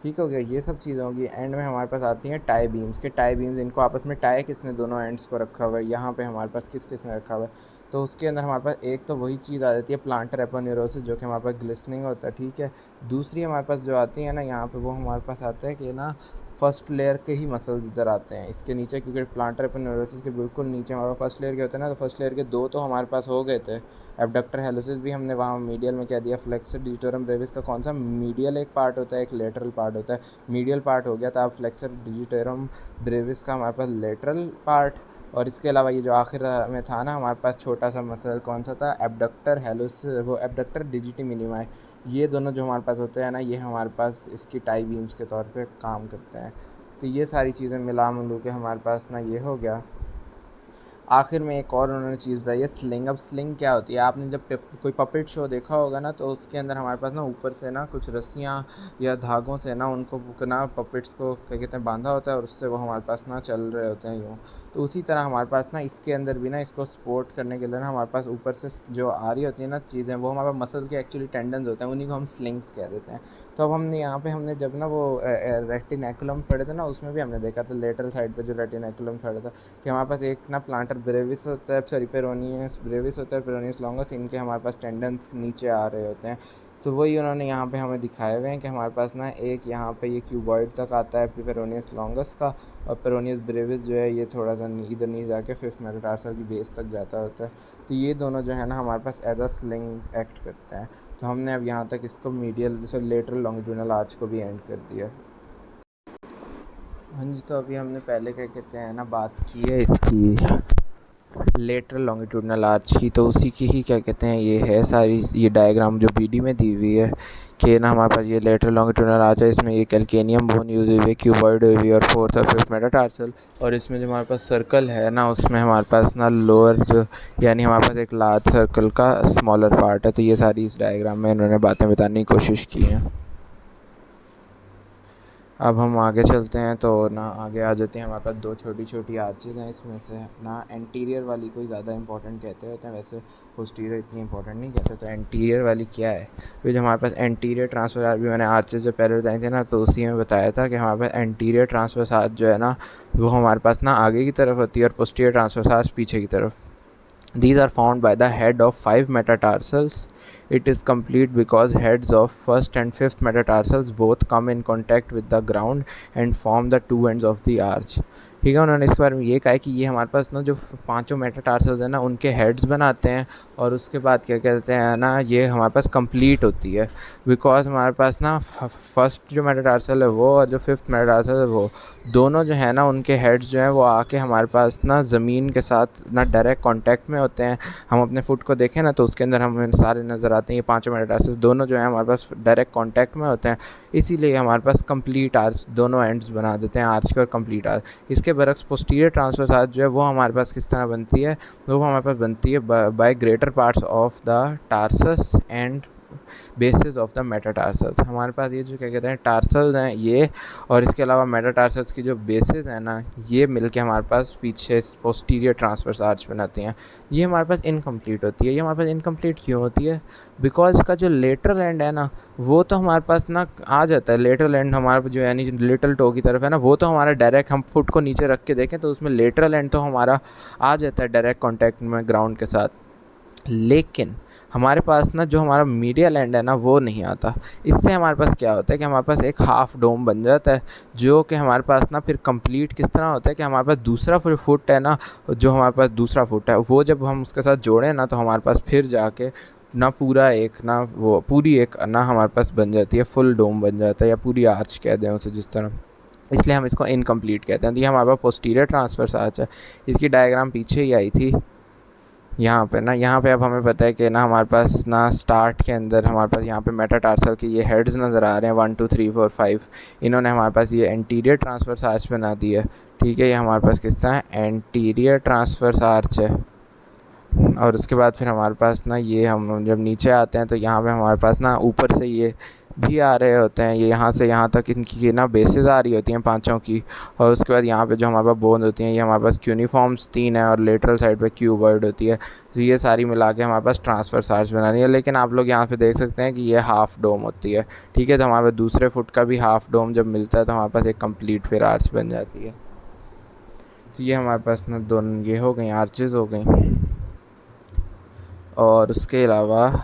ठीक हो गया, ये सब चीज़ें होगी। एंड में हमारे पास आती हैं टाई बीम्स के, टाई बीम्स इनको आपस में टाई किसने दोनों एंड्स को रखा हुआ है, यहाँ पे हमारे पास किस किसने रखा हुआ है। तो उसके अंदर हमारे पास एक तो वही चीज़ आ जाती है प्लांटर एपोन्यूरोसिस, जो कि हमारे पास ग्लिसनिंग होता है। ठीक है, दूसरी हमारे पास जो आती है ना यहाँ पे, वो हमारे पास आता है कि ना फर्स्ट लेयर के ही मसल्स इधर आते हैं इसके नीचे, क्योंकि प्लांटर एपोन्यूरोसिस के बिल्कुल नीचे हमारे फर्स्ट लेयर के होते हैं ना। तो फर्स्ट लेयर के 2 तो हमारे पास हो गए थे। एबडक्टर हेलोसिस भी हमने वहाँ मीडियल में कह दिया। फ्लेक्सर डिजिटोरम ब्रेविस का कौन सा मीडियल एक पार्ट होता है, एक लेटरल पार्ट होता है। मीडियल पार्ट हो गया था, अब फ्लेक्सर डिजिटोरम ब्रेविस का हमारे पास लेटरल पार्ट। और इसके अलावा ये जो आखिर में था ना हमारे पास छोटा सा मसल, कौन सा था, एबडक्टर हेलोसिस, वो एबडक्टर डिजिटी मिनिमाई। ये दोनों जो हमारे पास होते हैं ना, ये हमारे पास इसकी टाई बीम्स के तौर पे काम करते हैं। तो ये सारी चीज़ें मिला मिलू के हमारे पास ना ये हो गया। आखिर में एक और उन्होंने चीज़ बताई है, स्लिंग। अब स्लिंग क्या होती है, आपने जब कोई पपेट शो देखा होगा ना, तो उसके अंदर हमारे पास ना ऊपर से ना कुछ रस्सियाँ या धागों से ना उनको ना पपेट्स को क्या कहते हैं बांधा होता है, और उससे वो हमारे पास ना चल रहे होते हैं यूँ। तो उसी तरह हमारे पास ना इसके अंदर भी ना इसको सपोर्ट करने के लिए ना हमारे पास ऊपर से जो आ रही होती है ना चीज़ें, वो हमारे पास मसल के एक्चुअली टेंडन्स होते हैं, उन्हीं को हम स्लिंग्स कह देते हैं। तो अब हमने यहाँ पे हमने जब ना वो रेटिनेकुलम पढ़े थे ना, उसमें भी हमने देखा था लेटरल साइड पे जो रेटिनेकुलम पढ़ा था, कि हमारे पास एक ना प्लांटर ब्रेविस होता है, सॉरी पेरोनियस ब्रेविस होता है, पेरोनियस लॉन्गस, इनके हमारे पास टेंडन्स नीचे आ रहे होते हैं। तो वही उन्होंने यहाँ पे हमें दिखाए हुए हैं कि हमारे पास ना एक यहाँ पे ये क्यूबॉइड तक आता है पेरोनियस लॉन्गस का, और पेरोनियस ब्रेविस जो है ये थोड़ा सा इधर नहीं जाके फिफ्थ मेटाटार्सल की बेस तक जाता होता है। तो ये दोनों जो है ना हमारे पास एज अ स्लिंग एक्ट करते हैं। तो हमने अब यहाँ तक इसको मीडियल से लेटरल लॉन्गिट्यूडनल आर्च को भी एंड कर दिया। हाँ जी, तो अभी हमने पहले क्या कहते हैं ना बात की है इसकी लेटरल लॉन्गिट्यूडनल आर्च की, तो उसी की ही क्या कहते हैं ये है सारी ये डायग्राम जो बीडी में दी हुई है कि ना हमारे पास ये लेटरल लॉन्गिट्यूडनल आर्च है। इसमें ये कैल्केनियम बोन यूज़ हुई है, क्यूबॉइड हुई है और फोर्थ और फिफ्थ मेटाटार्सल। और इसमें जो हमारे पास सर्कल है ना उसमें हमारे पास ना लोअर जो यानी हमारे पास एक लार्ज सर्कल का स्मॉलर पार्ट है। तो ये सारी इस डायग्राम में इन्होंने बातें बताने की कोशिश की हैं। अब हम आगे चलते हैं तो ना आगे आ जाते हैं। हमारे पास दो छोटी छोटी आर्चेज़ हैं, इसमें से ना एंटीरियर वाली कोई ज़्यादा इंपॉर्टेंट कहते होते हैं, वैसे पोस्टीरियर इतनी इंपॉर्टेंट नहीं कहते। तो एंटीरियर वाली क्या है, फिर जो हमारे पास एंटीरियर ट्रांसफर आर्च भी मैंने आर्चेज़ जो पहले बताए थे ना तो उसी में बताया था कि हमारे पास एंटीरियर ट्रांसफर आर्च जो है ना वो हमारे पास ना आगे की तरफ होती है और पोस्टीरियर ट्रांसफर आर्च पीछे की तरफ। These are found by the head of 5 metatarsals. It is complete because heads of first and fifth metatarsals both come in contact with the ground and form the two ends of the arch. ठीक है, उन्होंने इस बारे में ये कहा है कि ये हमारे पास ना जो पांचों मेटाटार्सल्स हैं ना उनके हेड्स बनाते हैं और उसके बाद क्या कहते हैं ना ये हमारे पास कंप्लीट होती है बिकॉज हमारे पास ना फर्स्ट जो मेटाटार्सल है वो और जो फिफ्थ मेटाटार्सल है वो दोनों जो है ना उनके हेड्स जो हैं वो आके हमारे पास ना ज़मीन के साथ ना डायरेक्ट कांटेक्ट में होते हैं। हम अपने फुट को देखें ना तो उसके अंदर हमें सारे नज़र आते हैं, ये पांचों मेटाटार्सल्स दोनों जो है हमारे पास डायरेक्ट कांटेक्ट में होते हैं, इसीलिए हमारे पास कंप्लीट आर्च दोनों एंड्स बना देते हैं आर्च के और कंप्लीट आर्च। इसके बरक्स पोस्टीरियर ट्रांसवर्स आर्च जो है वो हमारे पास किस तरह बनती है, वो हमारे पास बनती है by greater parts of the tarsus and bases of the metatarsals. हमारे पास ये जो क्या कहते हैं टार्सल्स हैं ये, और इसके अलावा मेटाटार्सल्स की जो बेसिस हैं ना ये मिलके हमारे पास पीछे पोस्टीरियर ट्रांसवर्स आर्च बनाती हैं। ये हमारे पास इनकम्प्लीट होती है। ये हमारे पास इनकम्प्लीट क्यों होती है, बिकॉज इसका जो लेटरल एंड है ना वो तो हमारे पास ना आ जाता है। लेटरल एंड हमारा जो यानी लिटल टो की तरफ है ना वो तो हमारा डायरेक्ट हम फुट को नीचे रख के देखें तो उसमें लेटरल एंड तो हमारा आ जाता है डायरेक्ट कॉन्टैक्ट में ग्राउंड के साथ, लेकिन हमारे पास ना जो हमारा मीडियल एंड है ना वो नहीं आता। इससे हमारे पास क्या होता है कि हमारे पास एक हाफ डोम बन जाता है जो कि हमारे पास ना फिर कंप्लीट किस तरह होता है कि हमारे पास दूसरा फुट है ना, जो हमारे पास दूसरा फुट है वो जब हम उसके साथ जोड़ें ना तो हमारे पास फिर जाके ना पूरा एक ना वो पूरी एक ना हमारे पास बन जाती है, फुल डोम बन जाता है या पूरी आर्च कह दें उसे जिस तरह, इसलिए हम इसको इनकम्प्लीट कहते हैं। तो ये हमारे पास पोस्टीरियर ट्रांसवर्स आर्च है, इसकी डायग्राम पीछे ही आई थी यहाँ पे ना। यहाँ पे अब हमें पता है कि ना हमारे पास ना स्टार्ट के अंदर हमारे पास यहाँ पे मेटाटार्सल के ये हेड्स नज़र आ रहे हैं 1 2 3 4 5। इन्होंने हमारे पास ये एंटीरियर ट्रांसवर्स आर्च बना दी है। ठीक है, ये हमारे पास किस तरह एंटीरियर ट्रांसवर्स आर्च है। और उसके बाद फिर हमारे पास ना ये हम जब नीचे आते हैं तो यहाँ पे हमारे पास ना ऊपर से ये भी आ रहे होते हैं, ये यहाँ से यहाँ तक इनकी ना बेसिस आ रही होती हैं पांचों की। और उसके बाद यहाँ पे जो हमारे पास बोन होती हैं ये हमारे पास क्यूनिफॉर्म्स 3 है और लेटरल साइड पे क्यूबॉइड होती है। तो ये सारी मिला के हमारे पास ट्रांसफर आर्च बनानी है, लेकिन आप लोग यहाँ पे देख सकते हैं कि ये हाफ डोम होती है। ठीक है, तो हमारे पास दूसरे फुट का भी हाफ डोम जब मिलता है तो हमारे पास एक कम्प्लीट फिर आर्च बन जाती है। तो ये हमारे पास ना दोनों ये हो गई आर्चेज़ हो गई। और उसके अलावा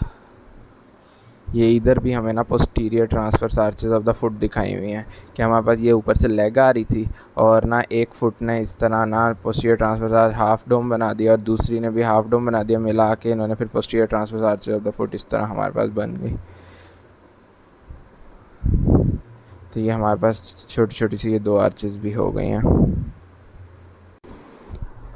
ये इधर भी हमें ना posterior transfer arches of the foot दिखाई हुई हैं कि हमारे पास ये ऊपर से लेग आ रही थी और ना एक फुट ने इस तरह ना posterior transverse arch half dome बना दिया और दूसरी ने भी हाफ डोम बना दिया, मिला के इन्होंने फिर posterior transfer arches of the foot इस तरह हमारे पास बन गई। तो ये हमारे पास छोटी छोटी सी ये 2 आर्चेज भी हो गई हैं।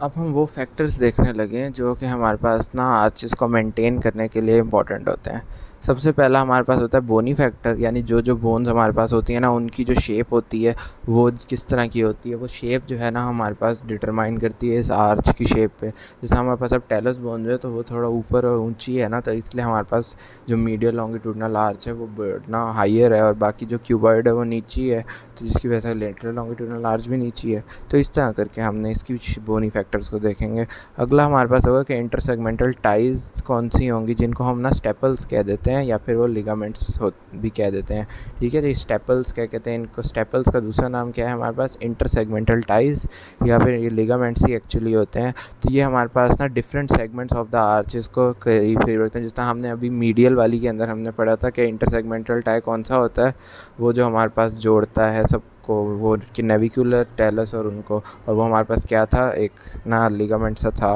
अब हम वो फैक्टर्स देखने लगे हैं जो कि हमारे पास ना आर्चेस को मेंटेन करने के लिए इम्पॉर्टेंट होते हैं। सबसे पहला हमारे पास होता है बोनी फैक्टर, यानी जो जो बोन्स हमारे पास होती हैं ना उनकी जो शेप होती है वो किस तरह की होती है। वो शेप जो है ना हमारे पास डिटरमाइन करती है इस आर्च की शेप पे। जैसे हमारे पास अब टेलस बोन जो है तो वो थोड़ा ऊपर और ऊंची है ना, तो इसलिए हमारे पास जो मीडियल लॉन्गिट्यूडनल आर्च है वो ना हाइयर है और बाकी जो क्यूबॉइड है वो नीची है, तो जिसकी वजह से लेटरल लॉन्गिट्यूडनल आर्च भी नीची है। तो इस तरह करके हमने इसकी बोनी फैक्टर्स को देखेंगे। अगला हमारे पास होगा कि इंटरसेगमेंटल टाइज कौन सी होंगी जिनको हम ना स्टेपल्स कह देते हैं। हैं या फिर वो लिगामेंट्स भी कह देते हैं। ठीक है, तो स्टेपल्स क्या कहते हैं इनको, स्टेपल्स का दूसरा नाम क्या है हमारे पास, इंटरसेगमेंटल टाइज या फिर ये लिगामेंट्स ही एक्चुअली होते हैं। तो ये हमारे पास ना different segments of the arches को करीब करीब रखते हैं। जिस तरह हमने अभी मीडियल वाली के अंदर हमने पढ़ा था कि इंटरसेगमेंटल टाई कौन सा होता है, वो जो हमारे पास जोड़ता है सबको, वो कि नेविकुलर टेलस और उनको, और वो हमारे पास क्या था, एक ना लिगामेंट सा था,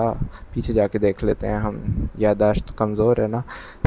पीछे जाके देख लेते हैं, हम याददाश्त तो कमज़ोर है ना।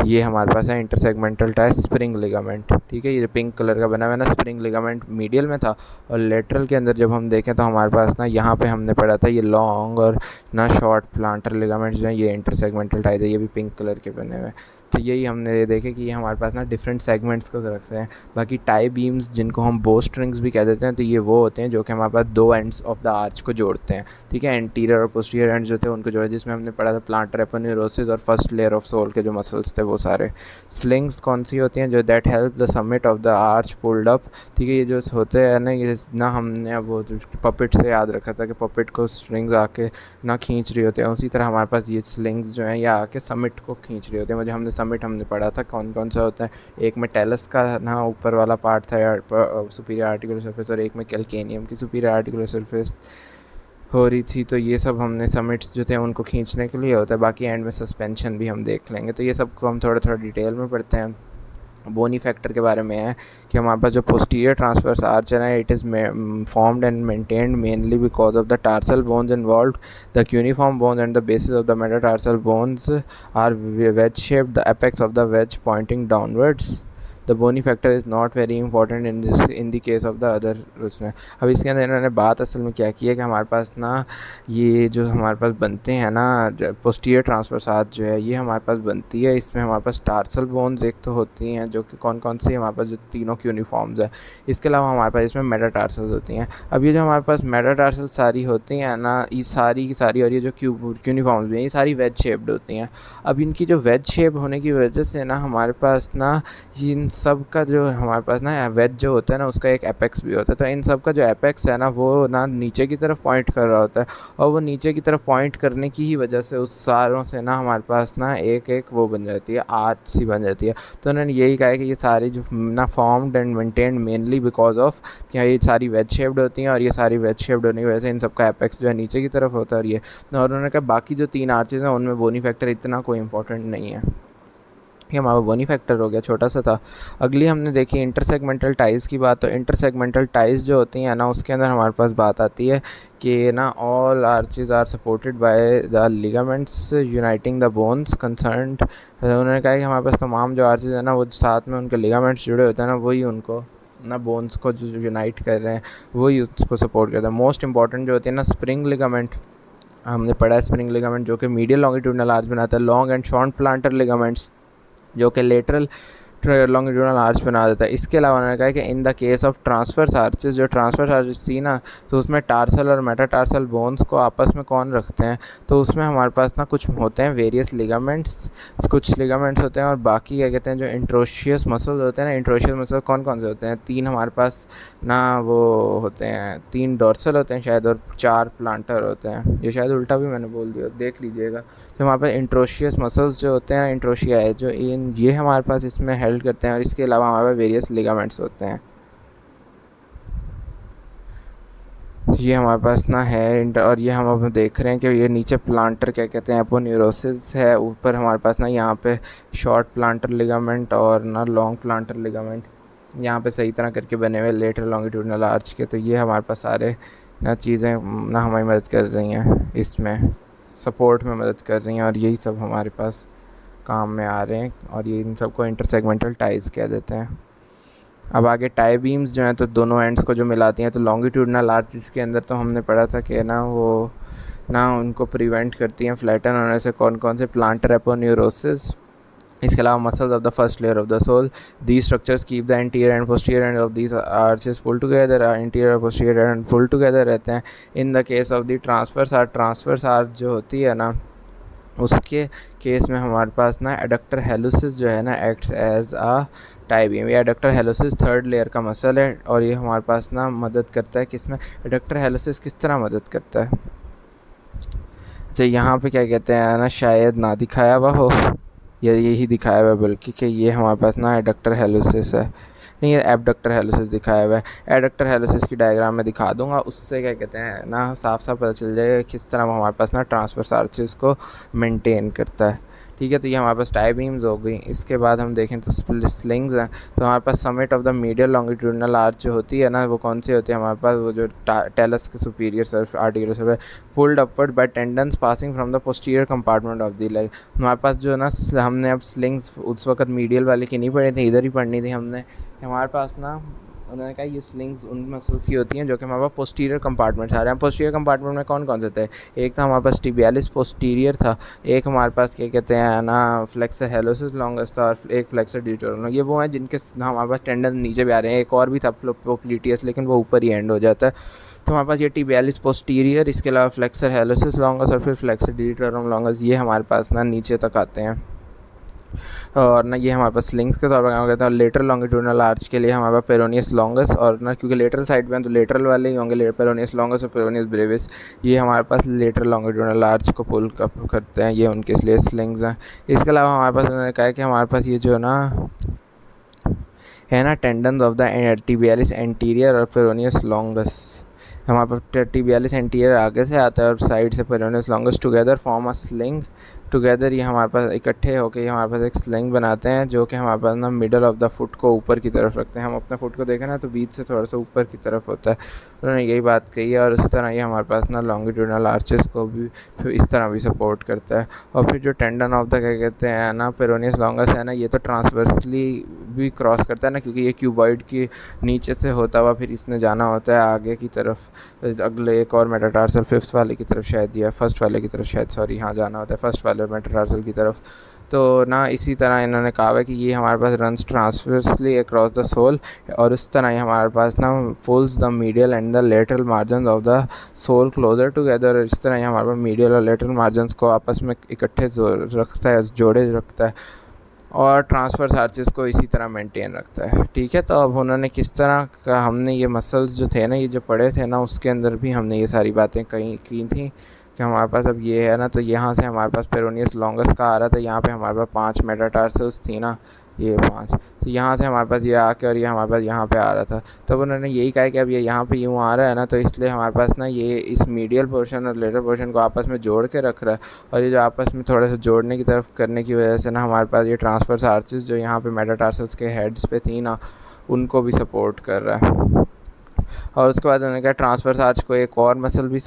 ये हमारे पास है इंटरसेगमेंटल टाई स्प्रिंग लिगामेंट। ठीक है, ये पिंक कलर का बना हुआ है ना, स्प्रिंग लिगामेंट मीडियल में था। और लेटरल के अंदर जब हम देखें तो हमारे पास ना यहाँ पे हमने पढ़ा था ये लॉन्ग और ना शॉर्ट प्लांटर लिगामेंट्स जो हैं ये इंटरसेगमेंटल टाई है, ये भी पिंक कलर के बने हुए हैं। तो यही हमने देखे कि ये हमारे पास ना डिफरेंट सेगमेंट्स को रखते हैं। बाकी टाई बीम्स जिनको हम बो स्ट्रिंग्स भी कह देते हैं, तो ये वो होते हैं जो कि हमारे पास दो एंड्स ऑफ द आर्च को जोड़ते हैं। ठीक है, एंटीरियर और पोस्टीरियर एंड्स जो थे उनको जोड़े, जिसमें हमने पढ़ा था प्लांटर एपोन्यूरोसिस और फर्स्ट लेयर ऑफ सोल के जो मसल्स थे वो सारे। स्लिंग्स कौन सी होती हैं, जो that help the summit of the arch pulled up. ठीक है, ये जो होते हैं ना, ये ना हमने अब वो पपेट से याद रखा था कि पपेट को स्ट्रिंग्स आके ना खींच रही होते हैं, उसी तरह हमारे पास ये स्लिंग्स जो हैं ये आके समिट को खींच रही होते हैं। मुझे हमने समिट हमने पढ़ा था कौन कौन सा होता है, एक में टेलस का ना ऊपर वाला पार्ट था सुपीरियर आर्टिकुलर सरफेस, और एक में कैल्केनियम की सुपीरियर आर्टिकुलर सरफेस हो रही थी। तो ये सब हमने समिट्स जो थे उनको खींचने के लिए होता है। बाकी एंड में सस्पेंशन भी हम देख लेंगे। तो ये सब को हम थोड़ा थोड़ा डिटेल में पढ़ते हैं। बोनी फैक्टर के बारे में है कि हमारे पास जो पोस्टीरियर ट्रांसवर्स आर्च है ना, it is formed and maintained mainly because of the tarsal bones involved, the cuneiform bones and the bases of the metatarsal bones are wedge shaped, the apex of the wedge pointing downwards. The bony factor is not very important in the case of the other उसमें। अब इसके अंदर इन्होंने बात असल में क्या की है कि हमारे पास ना ये जो हमारे पास बनते हैं ना पोस्टीरियर ट्रांसवर्स आर्च जो है ये हमारे पास बनती है, इसमें हमारे पास टार्सल बोन्स एक तो होती हैं जो कि कौन कौन सी हमारे पास जो तीनों क्यूनिफॉर्म्स है। इसके अलावा हमारे पास इसमें मेटाटार्सल्स होती हैं। अब ये जो हमारे पास मेटाटार्सल सारी होती हैं ना, ये सारी की सारी, और ये जो क्यूनिफॉर्म्स भी हैं ये सारी वेज शेप्ड होती हैं। अब इनकी जो वेज शेप होने की वजह से ना हमारे पास ना इन सब का जो हमारे पास ना वेज जो होता है ना उसका एक एपेक्स भी होता है। तो इन सब का जो एपेक्स है ना वो ना नीचे की तरफ पॉइंट कर रहा होता है, और वो नीचे की तरफ पॉइंट करने की ही वजह से उस सारों से ना हमारे पास ना एक एक वो बन जाती है, आर्च सी बन जाती है। तो उन्होंने यही कहा है कि ये सारी जो ना formed and maintained mainly because of ये सारी वेज शेप्ड होती हैं, और ये सारी वेज शेप्ड होने की वजह से इन सब का एपेक्स जो है नीचे की तरफ होता है। और उन्होंने कहा बाकी जो तीन आर्चेज हैं उनमें बोनी फैक्टर इतना कोई इंपॉर्टेंट नहीं है। ये हमारा बोनी फैक्टर हो गया, छोटा सा था। अगली हमने देखी इंटरसेगमेंटल टाइज़ की बात। तो इंटरसेगमेंटल टाइज़ जो होती हैं ना उसके अंदर हमारे पास बात आती है कि ना all arches are supported by the ligaments uniting the bones concerned. उन्होंने कहा कि हमारे पास तमाम जो आर्चेज है ना वो साथ में उनके लिगामेंट्स जुड़े होते हैं ना, वही उनको ना बोन्स को जो यूनाइट कर रहे हैं वही उसको सपोर्ट करते हैं। मोस्ट इंपॉर्टेंट जो होती है ना स्प्रिंग लिगामेंट, हमने पढ़ा है स्प्रिंग लिगामेंट जो कि मीडियल लॉन्गिट्यूडनल आर्च बनाता है। Long and short planter ligaments जो कि लेटरल लॉन्गिट्यूडनल आर्च बना देता है। इसके अलावा उन्होंने कहा कि इन the case of transverse arches, जो ट्रांसवर्स आर्चेस थी ना तो उसमें टार्सल और मेटाटार्सल बोन्स को आपस में कौन रखते हैं, तो उसमें हमारे पास ना कुछ होते हैं वेरियस लिगामेंट्स, कुछ लिगामेंट्स होते हैं, और बाकी क्या कहते हैं जो इंट्रोशियस मसल्स होते हैं ना, इंट्रोशियस मसल कौन कौन से होते हैं, तीन हमारे पास ना वो होते हैं, तीन डॉर्सल होते हैं शायद और चार प्लांटर होते हैं। ये शायद उल्टा भी मैंने बोल दिया, देख लीजिएगा। तो हमारे पास इंट्रोशियस मसल्स जो होते हैं, इंट्रोशिया है जो ये हमारे पास इसमें हेल्ड करते हैं, और इसके अलावा हमारे पास वेरियस लिगामेंट्स होते हैं। ये हमारे पास ना है, और ये हम अब देख रहे हैं कि ये नीचे प्लांटर क्या कहते हैं एपोन्यूरोसिस है, ऊपर हमारे पास ना यहाँ पे शॉर्ट प्लांटर लिगामेंट और ना लॉन्ग प्लांटर लिगामेंट यहाँ पे सही तरह करके बने हुए लेटर लॉन्गिट्यूडनल आर्च के। तो ये हमारे पास सारे ना चीज़ें ना हमारी मदद कर रही हैं, इसमें सपोर्ट में मदद कर रही हैं, और यही सब हमारे पास काम में आ रहे हैं, और ये इन सबको इंटरसेगमेंटल टाइज कह देते हैं। अब आगे टाई बीम्स जो हैं तो दोनों एंड्स को जो मिलाती हैं, तो लॉन्गिट्यूडनल आर्च के अंदर तो हमने पढ़ा था कि ना वो ना उनको प्रिवेंट करती हैं फ्लैटन होने से कौन कौन से, प्लांटर एपोन्यूरोसिस, इसके अलावा muscles of the first layer of the sole. These structures keep the anterior and posterior end of these arches pull together, anterior और पोस्टीरियर एंड पुल टुगेदर रहते हैं। In the case of the transverse arch जो होती है ना उसके case में हमारे पास ना एडक्टर हेलुसिस जो है ना acts as a tie beam. ये एडक्टर हेलुसिस थर्ड लेयर का मसल है, और ये हमारे पास ना मदद करता है किसमें, एडक्टर हेलुसिस किस तरह मदद करता है। अच्छा यहाँ पे क्या कहते हैं ना, शायद ना दिखाया हुआ हो, ये यही दिखाया हुआ है बल्कि कि ये हमारे पास ना एडक्टर हेलुसिस है, नहीं ये एबडक्टर हेलुसिस दिखाया हुआ है। एडक्टर हेलुसिस की डायग्राम में दिखा दूंगा, उससे क्या कहते हैं ना साफ साफ पता चल जाएगा किस तरह वो हमारे पास ना ट्रांसवर्स आर्चेस को मेंटेन करता है। ठीक है, तो ये हमारे पास टाई बीम्स हो गई। इसके बाद हम देखें तो स्लिंग्स हैं। तो हमारे पास summit of the medial longitudinal arch जो होती है ना, वो कौन सी होती है हमारे पास, वो जो टेलस के superior Surf articular Surf pulled upward bye tendons passing from the posterior compartment of the leg. हमारे पास जो ना हमने अब स्लिंग्स उस वक्त मीडियल वाले की नहीं पढ़ी थी, इधर ही पढ़नी थी हमने। हमारे पास ना उन्होंने कहा ये स्लिंग्स उन मसल्स की होती हैं जो कि हमारे पास पोस्टीरियर कंपार्टमेंट्स आ रहे हैं। पोस्टीरियर कंपार्टमेंट में कौन कौन से थे, एक था हमारे पास टिबियालिस पोस्टीरियर था, एक हमारे पास क्या कहते हैं ना फ्लेक्सर हेलोसिस लॉन्गस था, और एक फ्लेक्सर डिजिटोरम। ये वो हैं जिनके हमारे पास टेंडन नीचे भी आ रहे हैं। एक और भी था पोप्लिटियस, लेकिन वो ऊपर ही एंड हो जाता है। तो हमारे पास ये टिबियालिस पोस्टीरियर, इसके अलावा फ्लेक्सर हेलोसिस लॉन्गस और फिर फ्लेक्सर डिजिटोरम लॉन्गस, ये हमारे पास ना नीचे तक आते हैं। और ना ये हमारे पास स्लिंग्स के तौर पर काम करते हैं। और लेटरल लॉन्गिट्यूडनल आर्च के लिए हमारे पास पेरोनियस लॉन्गस, और ना क्योंकि लेटरल साइड में हैं तो लेटरल वाले ही होंगे, पेरोनियस लॉन्गस और पेरोनियस ब्रेविस, ये हमारे पास लेटरल लॉन्गिट्यूडनल आर्च को पुल करते हैं, ये उनके लिए स्लिंग्स हैं। इसके अलावा हमारे पास उन्होंने कहा है कि हमारे पास ये जो ना है ना tendons of the tibialis anterior और पेरोनियस लॉन्गस, हमारे पास टिबियालिस एंटीरियर आगे से आता है और साइड से peroneus longus together form a sling. Together ये हमारे पास इकट्ठे होकर हमारे पास एक स्लिंग बनाते हैं, जो कि हमारे पास ना मिडल ऑफ द फुट को ऊपर की तरफ रखते हैं। हम अपने फुट को देखें ना तो बीच से थोड़ा सा ऊपर की तरफ होता है, उन्होंने यही बात कही है। और उस तरह ये हमारे पास ना लॉन्गिट्यूडनल आर्चेस को भी फिर इस तरह भी सपोर्ट करता है। और फिर जो टेंडन ऑफ द क्या कहते हैं ना पेरोनियस लॉन्गस है ना, ये तो ट्रांसवर्सली भी क्रॉस करता है ना, क्योंकि ये क्यूबॉइड की नीचे से होता हुआ फिर इसने जाना होता है आगे की तरफ, अगले एक और मेटाटार्सल फिफ्थ वाले की तरफ शायद, या फर्स्ट वाले की तरफ शायद, सॉरी हाँ जाना होता है फर्स्ट वाले मेटाटार्सल की तरफ। तो ना इसी तरह इन्होंने कहा है कि ये हमारे पास runs transversely across the sole, और उस तरह ही हमारे पास ना pulls the medial and the lateral margin of the sole closer together. इस तरह ही हमारे पास मीडियल और लेटरल मार्जिन को आपस में इकट्ठे रखता है, जोड़े रखता है, और ट्रांसफर्स आर्चेस को इसी तरह मेंटेन रखता है। ठीक है, तो अब उन्होंने किस तरह का हमने ये मसल्स जो थे ना, ये जो पढ़े थे ना, उसके अंदर भी हमने ये सारी बातें कहीं की थी कि हमारे पास अब ये है ना, तो यहाँ से हमारे पास पेरोनियस लॉन्गस का आ रहा था, यहाँ पे हमारे पास 5 मेटाटार्सल्स थी ना, ये 5, तो यहाँ से हमारे पास ये आके और ये हमारे पास यहाँ पे आ रहा था। तब उन्होंने यही कहा कि अब ये यहाँ पे यूँ आ रहा है ना, तो इसलिए हमारे पास ना ये इस मीडियल पोर्शन और लेटर पोर्शन को आपस में जोड़ के रख रहा है, और ये जो आपस में थोड़ा सा जोड़ने की तरफ करने की वजह से ना हमारे पास ये ट्रांसफर्स आर्चेस जो यहाँ पे मेटाटार्सल्स के हेड्स पे थी ना, उनको भी सपोर्ट कर रहा है। और उसके बाद उन्होंने कहा ट्रांसफर्स आर्च को एक और मसल भी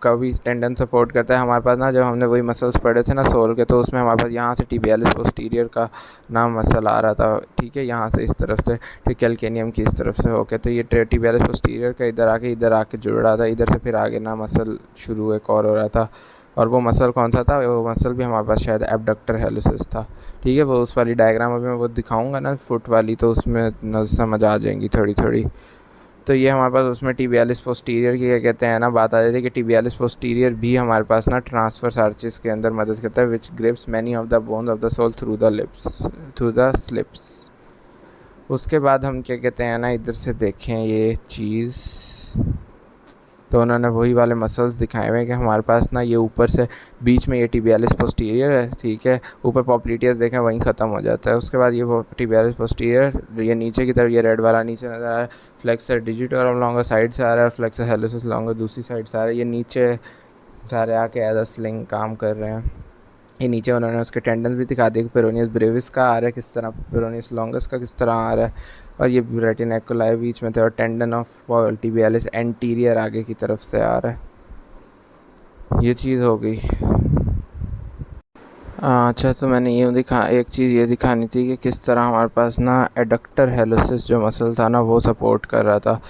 का भी टेंडन सपोर्ट करता है। हमारे पास ना जब हमने वही मसल्स पढ़े थे ना सोल के, तो उसमें हमारे पास यहाँ से टिबियालिस पोस्टीरियर का नाम मसल आ रहा था। ठीक है, यहाँ से इस तरफ से कैल्केनियम की इस तरफ से होके, तो ये टिबियालिस पोस्टीरियर का इधर आके जुड़ रहा था, इधर से फिर आगे ना मसल शुरू एक और हो रहा था। और वो मसल कौन सा था, वो मसल भी हमारे पास शायद एबडक्टर हेलुसिस था। ठीक है, वो उस वाली डायग्राम अभी मैं वो दिखाऊंगा ना फुट वाली, तो उसमें समझ आ जाएंगी थोड़ी थोड़ी। तो ये हमारे पास उसमें टिबियालिस पोस्टीरियर की क्या कहते हैं ना बात आ जाती है कि टिबियालिस पोस्टीरियर भी हमारे पास ना ट्रांसफर्स आर्चेस के अंदर मदद करता है, which grips many of the bones of the sole through the slips. उसके बाद हम क्या कहते हैं ना इधर से देखें ये चीज़, तो उन्होंने वही वाले मसल्स दिखाए हुए हैं कि हमारे पास ना ये ऊपर से बीच में ये टिबियालिस पोस्टीरियर है। ठीक है, ऊपर पॉप्लिटियस देखें वहीं ख़त्म हो जाता है। उसके बाद ये टिबियालिस पोस्टीरियर, ये नीचे की तरफ ये रेड वाला नीचे नज़र आ रहा है, फ्लेक्सर डिजिटोरम लॉन्गर साइड से आ रहा है, और फ्लेक्सर हेलुसिस लॉन्गर दूसरी साइड से आ रहा है। ये नीचे सारे आके एज अ स्लिंग काम कर रहे हैं। ये नीचे उन्होंने उसके टेंडन्स भी दिखा दिए कि पेरोनियस ब्रेविस का आ रहा है किस तरह, पेरोनियस लॉन्गस का किस तरह आ रहा है, और ये रेटिनेकुलाई बीच में थे, और टेंडन ऑफ टिबियालिस एंटीरियर आगे की तरफ से आ रहा है। ये चीज़ हो गई। अच्छा, तो मैंने एक चीज़ ये दिखानी थी कि किस तरह हमारे पास ना एडक्टर हेलुसिस जो मसल था ना वो सपोर्ट कर रहा था,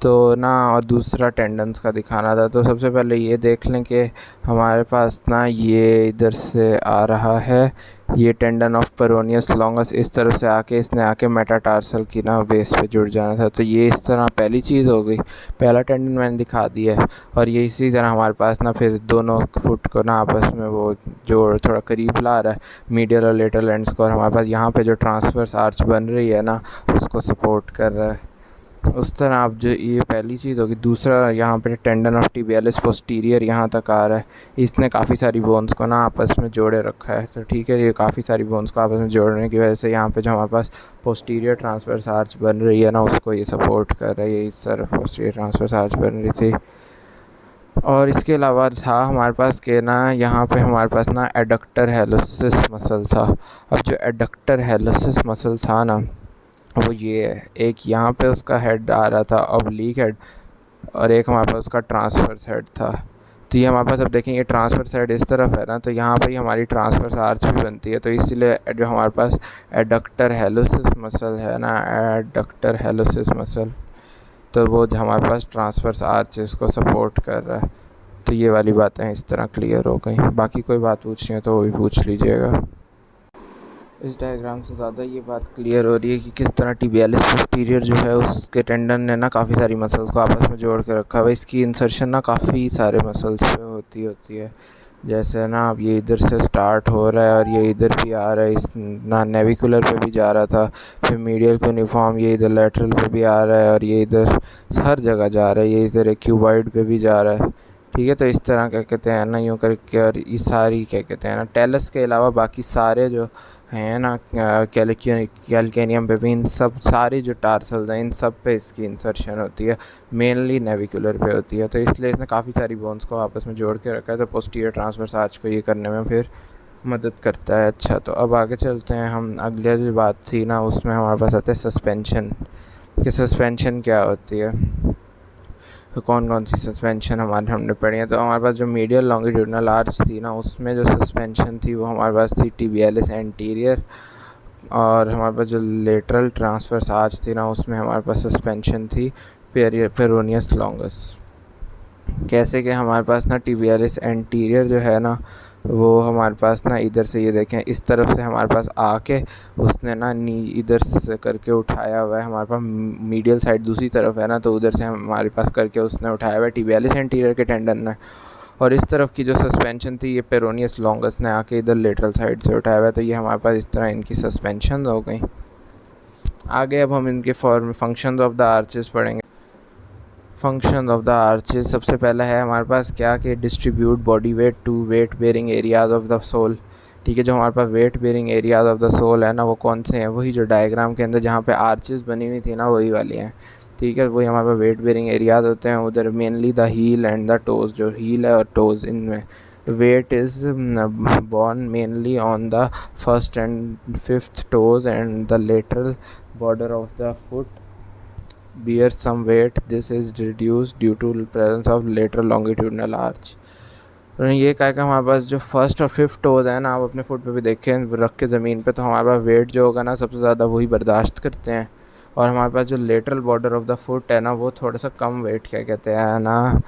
तो ना और दूसरा टेंडन्स का दिखाना था। तो सबसे पहले ये देख लें कि हमारे पास ना ये इधर से आ रहा है, ये टेंडन ऑफ पेरोनियस लॉन्गस इस तरफ से आके इसने आके मेटाटार्सल की ना बेस पे जुड़ जाना था। तो ये इस तरह पहली चीज़ हो गई, पहला टेंडन मैंने दिखा दिया है। और ये इसी तरह हमारे पास ना फिर दोनों फुट को ना आपस में वो जोड़ थोड़ा करीब ला रहा है, मीडियल और लेटरल एंड्स को, और हमारे पास यहाँ पे जो ट्रांसवर्स आर्च बन रही है ना उसको सपोर्ट कर रहा है। उस तरह आप जो ये पहली चीज़ होगी। दूसरा, यहाँ पे टेंडन ऑफ टिबियालिस पोस्टीरियर यहाँ तक आ रहा है। इसने काफ़ी सारी बोन्स को ना आपस में जोड़े रखा है। तो ठीक है, ये काफ़ी सारी बोन्स को आपस में जोड़ने की वजह से यहाँ पे जो हमारे पास पोस्टीरियर ट्रांसवर्स आर्च बन रही है ना, उसको ये सपोर्ट कर रहा है। ये इस तरफ पोस्टीरियर ट्रांसवर्स आर्च बन रही थी। और इसके अलावा था हमारे पास के ना, यहाँ पे हमारे पास ना एडक्टर हेलुसिस मसल था। अब जो एडक्टर हेलुसिस मसल था ना, वो ये है। एक यहाँ पे उसका हेड आ रहा था, ऑब्लिक हेड, और एक हमारे पास उसका ट्रांसफर्स हेड था। तो ये हमारे पास, अब देखें, ये ट्रांसफर्स हेड इस तरफ है ना, तो यहाँ पे ही हमारी ट्रांसफर्स आर्च भी बनती है। तो इसीलिए जो हमारे पास एडक्टर हेलुसिस मसल है ना, एडक्टर हेलुसिस मसल, तो वो जो हमारे पास ट्रांसफर्स आर्चेस को सपोर्ट कर रहा है। तो ये वाली बातें इस तरह क्लियर हो गई। बाकी कोई बात पूछनी है तो वो भी पूछ लीजिएगा। इस डायग्राम से ज़्यादा ये बात क्लियर हो रही है कि किस तरह टिबियालिस पोस्टीरियर जो है उसके टेंडन ने ना काफ़ी सारी मसल्स को आपस में जोड़ के रखा हुआ है। इसकी इंसर्शन ना काफ़ी सारे मसल्स पे होती है। जैसे ना अब ये इधर से स्टार्ट हो रहा है और ये इधर भी आ रहा है, इस ना नेविकुलर पे भी जा रहा था, फिर मीडियल यूनिफॉर्म ये इधर लेटरल पे भी आ रहा है, और ये इधर हर जगह जा रहा है। ये इधर एक क्यूबॉइड पे भी जा रहा है। ठीक है, तो इस तरह क्या कहते हैं ना, यूँ करके, और ये सारी क्या कहते हैं ना, टेलस के अलावा बाकी सारे जो हैं ना, कैल्केनियम पे भी, इन सब सारी जो टार्सल्स हैं इन सब पे इसकी इंसर्शन होती है। मेनली नेविकुलर पे होती है। तो इसलिए इसने काफ़ी सारी बोन्स को आपस में जोड़ के रखा है। तो पोस्टीरियर ट्रांसवर्स आर्च को ये करने में फिर मदद करता है। अच्छा, तो अब आगे चलते हैं हम। अगली जो बात थी ना, उसमें हमारे पास आता है सस्पेंशन, कि सस्पेंशन क्या होती है, तो कौन कौन सी सस्पेंशन हमने पढ़ी है। तो हमारे पास जो मीडियल लॉन्गिट्यूडनल आर्च थी ना, उसमें जो सस्पेंशन थी वो हमारे पास थी टिबियालिस एंटीरियर। और हमारे पास जो लेटरल ट्रांसवर्स आर्च थी ना, उसमें हमारे पास सस्पेंशन थी पेरोनियस लॉन्गस। कैसे कि हमारे पास ना टिबियालिस एंटीरियर जो है ना, वो हमारे पास ना इधर से, ये देखें, इस तरफ से हमारे पास आके उसने ना नी इधर से करके उठाया हुआ है। हमारे पास मीडियल साइड दूसरी तरफ है ना, तो उधर से हमारे पास करके उसने उठाया हुआ है टिबियालिस एंटीरियर के टेंडन ने। और इस तरफ की जो सस्पेंशन थी, ये पेरोनियस लॉन्गस ने आके इधर लेटरल साइड से उठाया हुआ है। तो ये हमारे पास इस तरह इनकी सस्पेंशन हो गई। आगे अब हम इनके फंक्शंस ऑफ द आर्चेस पढ़ेंगे। फंक्शन ऑफ द आर्चेस, सबसे पहला है हमारे पास क्या, कि distribute body weight to weight bearing areas of the sole. ठीक है, जो हमारे पास weight bearing areas of the sole है ना, वो कौन से हैं, वही जो डायग्राम के अंदर जहाँ पे आर्चेस बनी हुई थी ना, वही वाली हैं। ठीक है, वही हमारे पास वेट बेयरिंग एरियाज होते हैं। उधर mainly the heel and the toes, जो हील है और टोज, इनमें weight is borne mainly on the first and fifth toes and the lateral border of the foot bears some weight. This is reduced due to presence of lateral longitudinal arch. तो ये क्या कि हमारे पास जो first और fifth toes है ना, आप अपने फुट पे भी देखें रख के ज़मीन पे, तो हमारे पास वेट जो होगा ना, सबसे ज़्यादा वही बर्दाश्त करते हैं। और हमारे पास जो lateral border of the foot है ना, वो थोड़ा सा कम वेट क्या कहते हैं ना,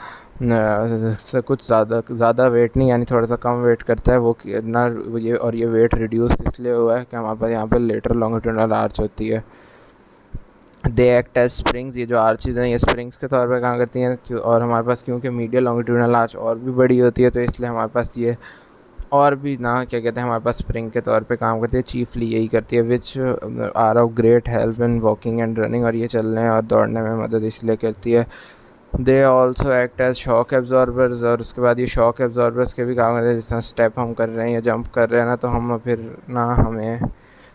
से कुछ ज़्यादा वेट नहीं, यानी थोड़ा सा कम वेट करता है वो ना। ये वेट रिड्यूस इसलिए हुआ है कि हमारे पास यहाँ पर लेटरल लॉन्गिट्यूडनल आर्च होती है। दे एक्ट एज स्प्रिंग्स, ये जो आर्चेज हैं ये स्प्रिंग्स के तौर पे काम करती हैं। और हमारे पास क्योंकि मीडियल लॉन्गिट्यूडनल आर्च और भी बड़ी होती है, तो इसलिए हमारे पास ये और भी ना क्या कहते हैं, हमारे पास स्प्रिंग के तौर पे काम करती है। चीफली यही करती है, which are of great help in walking and running, और ये चलने और दौड़ने में मदद इसलिए करती है। They also act as shock absorbers, और उसके बाद ये शॉक एब्जॉर्बर्स के भी काम करते हैं। जिस तरह स्टेप हम कर रहे हैं या जंप कर रहे हैं ना, तो हम फिर ना हमें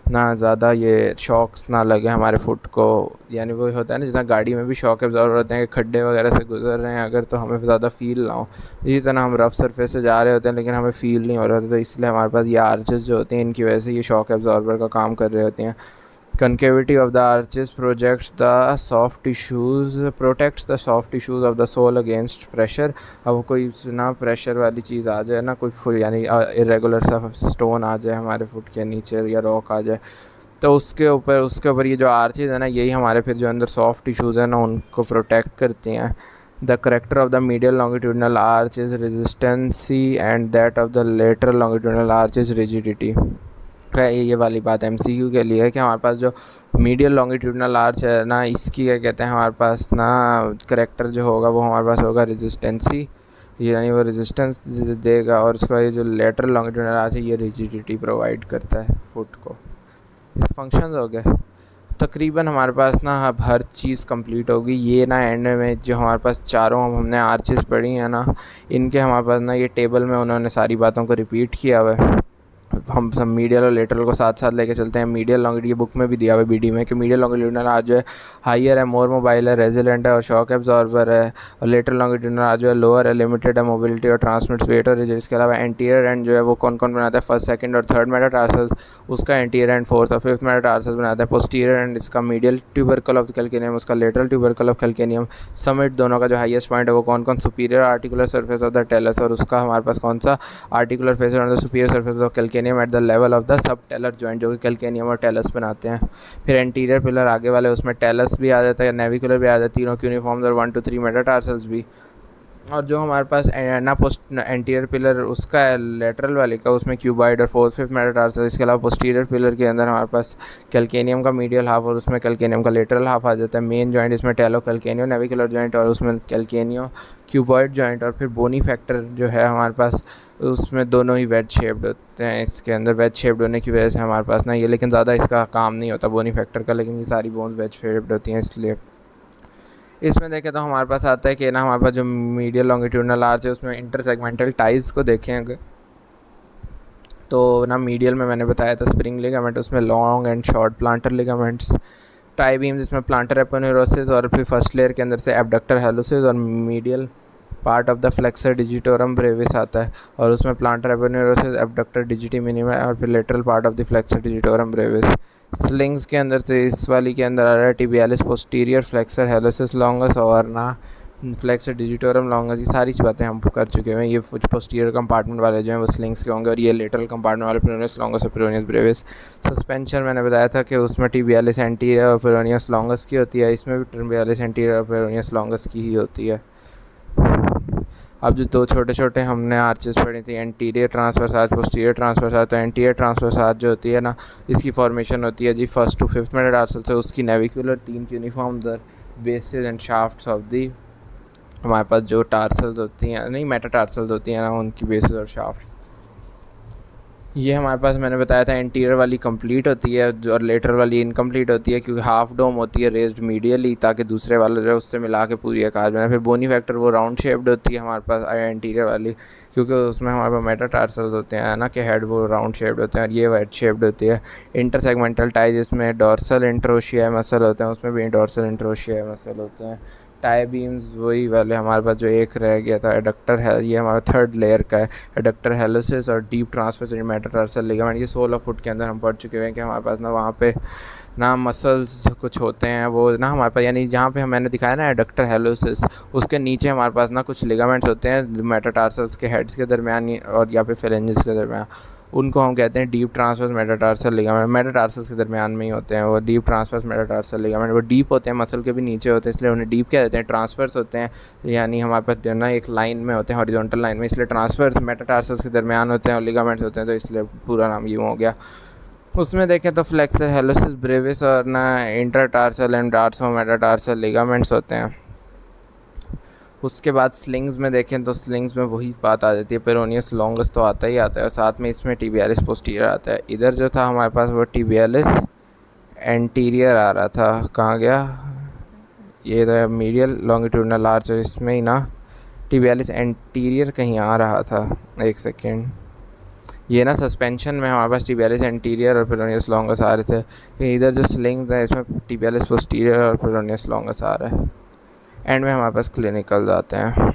ना ज़्यादा ये शॉक्स ना लगे हमारे फुट को। यानी वो होता है ना, जितना गाड़ी में भी शॉक एब्जॉर्बर होते हैं कि खड्डे वगैरह से गुजर रहे हैं अगर, तो हमें ज़्यादा फील ना हो। इसी तरह हम रफ सरफेस से जा रहे होते हैं लेकिन हमें फील नहीं हो रहा होता, तो इसलिए हमारे पास ये आर्चेस जो होती हैं, इनकी वजह से ये शॉक एब्जॉर्बर का काम कर रहे होते हैं। Concavity of the arches protects the soft tissues of the sole against pressure. अब कोई ना प्रेशर वाली चीज़ आ जाए ना, कोई फुल यानी इरेगुलर सा स्टोन आ जाए हमारे फुट के नीचे या रॉक आ जाए, तो उसके ऊपर ये जो आर्चेज है ना, यही हमारे फिर जो अंदर सॉफ्ट टिश्यूज़ हैं ना, उनको प्रोटेक्ट करती हैं। The character of the medial longitudinal arch is resistancy and that of the lateral longitudinal arch is rigidity. ये वाली बात MCQ के लिए है कि हमारे पास जो मीडियल लॉन्गिट्यूडनल आर्च है ना, इसकी क्या कहते हैं, हमारे पास ना करेक्टर जो होगा वो हमारे पास होगा रेजिस्टेंसी, यानी वो रेजिस्टेंस देगा। और उसका ये जो लेटरल लॉन्गिट्यूडनल आर्च है, ये रिजिडिटी प्रोवाइड करता है फुट को। फंक्शंस हो गए। तकरीबन हमारे पास ना अब हर चीज़ कंप्लीट होगी। ये ना एंड में जो हमारे पास चारों हमने आर्चेस पढ़ी हैं ना, इनके हमारे पास ना ये टेबल में उन्होंने सारी बातों को रिपीट किया हुआ है। हम सब मीडियल और लेटरल को साथ साथ लेके चलते हैं। मीडियल लॉन्गिट्यूड ये बुक में भी दिया हुआ है बीडी में कि मीडियल लॉन्गिट्यूडनल आज जो है हाइयर है, मोर मोबाइल है, रेजिलेंट है और शॉक एब्जॉर्बर है। और लेटरल लॉन्गिट्यूडनल आज जो है लोअर है, लिमिटेड है मोबिलिटी और ट्रांसमिट्स वेट और रिजिड। इसके अलावा एंटीरियर एंड जो है वो कौन कौन बनाता है, फर्स्ट सेकंड और थर्ड मेटाटार्सल्स, उसका एंटीरियर एंड फोर्थ और फिफ्थ मेटाटार्सल्स बनाता है। पोस्टीरियर एंड इसका मीडियल ट्यूबरकल ऑफ कैल्केनियम, उसका lateral tubercle of calcaneum. Summit दोनों का जो हाईएस्ट पॉइंट है वो कौन कौन, superior articular surface of the talus, और उसका हमारे पास कौन सा, articular face on the superior surface of calcaneum at the level of the subtalar joint, जो कि कैल्केनियम और टेलस बनाते हैं। फिर एंटीरियर पिलर आगे वाले, उसमें टेलस भी आ जाता है, नेविकुलर भी आ जाता है, तीनों यूनिफॉर्म्स और 1 to 3 मेटाटार्सल्स भी। और जो हमारे पास ना पोस्ट एंटीरियर पिलर उसका है लेटरल वाले का, उसमें क्यूबाइड और फोर्थ फिफ्थ मेटाटार्सल। इसके अलावा पोस्टीरियर पिलर के अंदर हमारे पास कैल्केनियम का मीडियल हाफ और उसमें कैल्केनियम का लेटरल हाफ आ जाता है। मेन जॉइंट इसमें टेलो कैल्केनियो नेविकुलर जॉइंट और उसमें कैल्केनियो क्यूबॉइड जॉइंट। और फिर बोनी फैक्टर जो है हमारे पास, उसमें दोनों ही वेज शेप्ड होते हैं। इसके अंदर वेज शेप्ड होने की वजह से हमारे पास ना ये, लेकिन ज़्यादा इसका काम नहीं होता बोनी फैक्टर का, लेकिन ये सारी बोन्स वेज शेप्ड होती हैं इसलिए। इसमें देखें तो हमारे पास आता है कि ना हमारे पास जो मीडियल लॉन्गिट्यूडनल आर्च है उसमें इंटरसेगमेंटल टाइज को देखें अगर, तो ना मीडियल में मैंने बताया था स्प्रिंग लिगामेंट, उसमें long and short planter ligaments. Tie beams इसमें प्लांटर एपोन्यूरोसिस और फिर फर्स्ट लेयर के अंदर से एबडक्टर हेलुसिस और medial part of the flexor digitorum Brevis आता है और उसमें प्लांटर एपोन्यूरोसिस, एबडक्टर डिजिटी मिनिमा और फिर lateral part of the flexor digitorum Brevis. Slings के अंदर से इस वाली के अंदर आ रहा है टिबियालिस पोस्टीरियर फ्लेक्सर हेलोसिस लॉन्गस और ना फ्लेक्सर डिजिटोरम लॉन्गस। ये सारी बातें हम कर चुके हैं। ये पोस्टीरियर कंपार्टमेंट वाले जो हैं वो स्लिंग्स के होंगे और ये लेटरल कंपार्टमेंट वाले पेरोनियस लॉन्गस और पेरोनियस ब्रेविस। सस्पेंशन मैंने बताया था कि उसमें टिबियालिस एंटीरियर और पेरोनियस लॉन्गस की होती है, इसमें भी टिबियालिस एंटीरियर और पेरोनियस लॉन्गस की ही होती है। अब जो दो छोटे छोटे हमने आर्चेस पढ़ी थी, anterior transverse arch, posterior transverse arch, तो एंटीरियर ट्रांसवर्स आर्च जो होती है ना, इसकी फॉर्मेशन होती है जी फर्स्ट टू फिफ्थ मेटाटार्सल से, उसकी navicular 3 uniform the basis and shafts of the, हमारे पास जो टार्सल्स होती हैं नहीं मेटाटार्सल्स होती हैं ना, उनकी बेसिस और शाफ्ट्स। ये हमारे पास मैंने बताया था एंटीरियर वाली कंप्लीट होती है और लेटर वाली इनकम्प्लीट होती है, क्योंकि हाफ डोम होती है रेज्ड मीडियली, ताकि दूसरे वाला जो है उससे मिला के पूरी आकार बने। फिर बोनी फैक्टर वो राउंड शेप्ड होती है हमारे पास एंटीरियर वाली, क्योंकि उसमें हमारे पास मेटाटार्सल्स होते हैं ना, कि हेड वो राउंड शेप्ड होते हैं और ये वाइड शेप्ड होती है। इंटरसेगमेंटल टाई जिसमें डॉर्सल इंट्रोशिया मसल होते हैं, उसमें भी डॉर्सल इंट्रोशिया मसल होते हैं। टाई बीम्स वही वाले हमारे पास जो एक रह गया था एडक्टर है, ये हमारा थर्ड लेयर का है, एडक्टर हेलोसिस और डीप ट्रांसवर्स मेटाटार्सल लिगामेंट। ये 16 फुट के अंदर हम पढ़ चुके हैं कि हमारे पास ना वहाँ पे ना मसल्स कुछ होते हैं वो ना हमारे पास, यानी जहाँ पे मैंने दिखाया ना एडक्टर हेलोसिस, उसके नीचे हमारे पास ना कुछ लिगामेंट्स होते हैं मेटाटार्सल्स के हेड्स के दरमियान और या फिर फेरेंजिस के दरमियान, उनको हम कहते हैं deep transverse metatarsal ligament. Metatarsals के दरमियान में ही होते हैं वो डीप ट्रांसवर्स मेटाटार्सल लिगामेंट। वो डीप होते हैं, मसल के भी नीचे होते हैं, इसलिए उन्हें डीप क्या कहते हैं, ट्रांसवर्स होते हैं, यानी हमारे पास जो ना एक लाइन में होते हैं, हॉरिजॉन्टल लाइन में, इसलिए ट्रांसवर्स मेटाटार्सल्स के दरमियान होते हैं और लिगामेंट्स होते हैं, तो इसलिए पूरा नाम यूँ हो गया। उसमें देखें तो फ्लेक्सर हेलोसिस ब्रेविस और ना इंटरटार्सल एंड डार्सो मेटाटार्सल लिगामेंट्स होते हैं। उसके बाद स्लिंग्स में देखें तो स्लिंग्स में वही बात आ जाती है, पेरोनियस लॉन्गस तो आता ही आता है और साथ में इसमें टिबियालिस पोस्टीरियर आता है। इधर जो था हमारे पास वो टिबियालिस एंटीरियर आ रहा था, कहाँ गया, ये था मीडियल लॉन्गिट्यूडनल आर्च, इसमें ही ना टिबियालिस एंटीरियर कहीं आ रहा था, एक सेकेंड, ये ना सस्पेंशन में हमारे पास टिबियालिस एंटीरियर और पेरोनियस लॉन्गस आ रहे थे। इधर जो स्लिंग्स है इसमें टिबियालिस पोस्टीरियर और पेरोनियस लॉन्गस आ रहा है। एंड में हमारे पास क्लिनिकल्स आते हैं।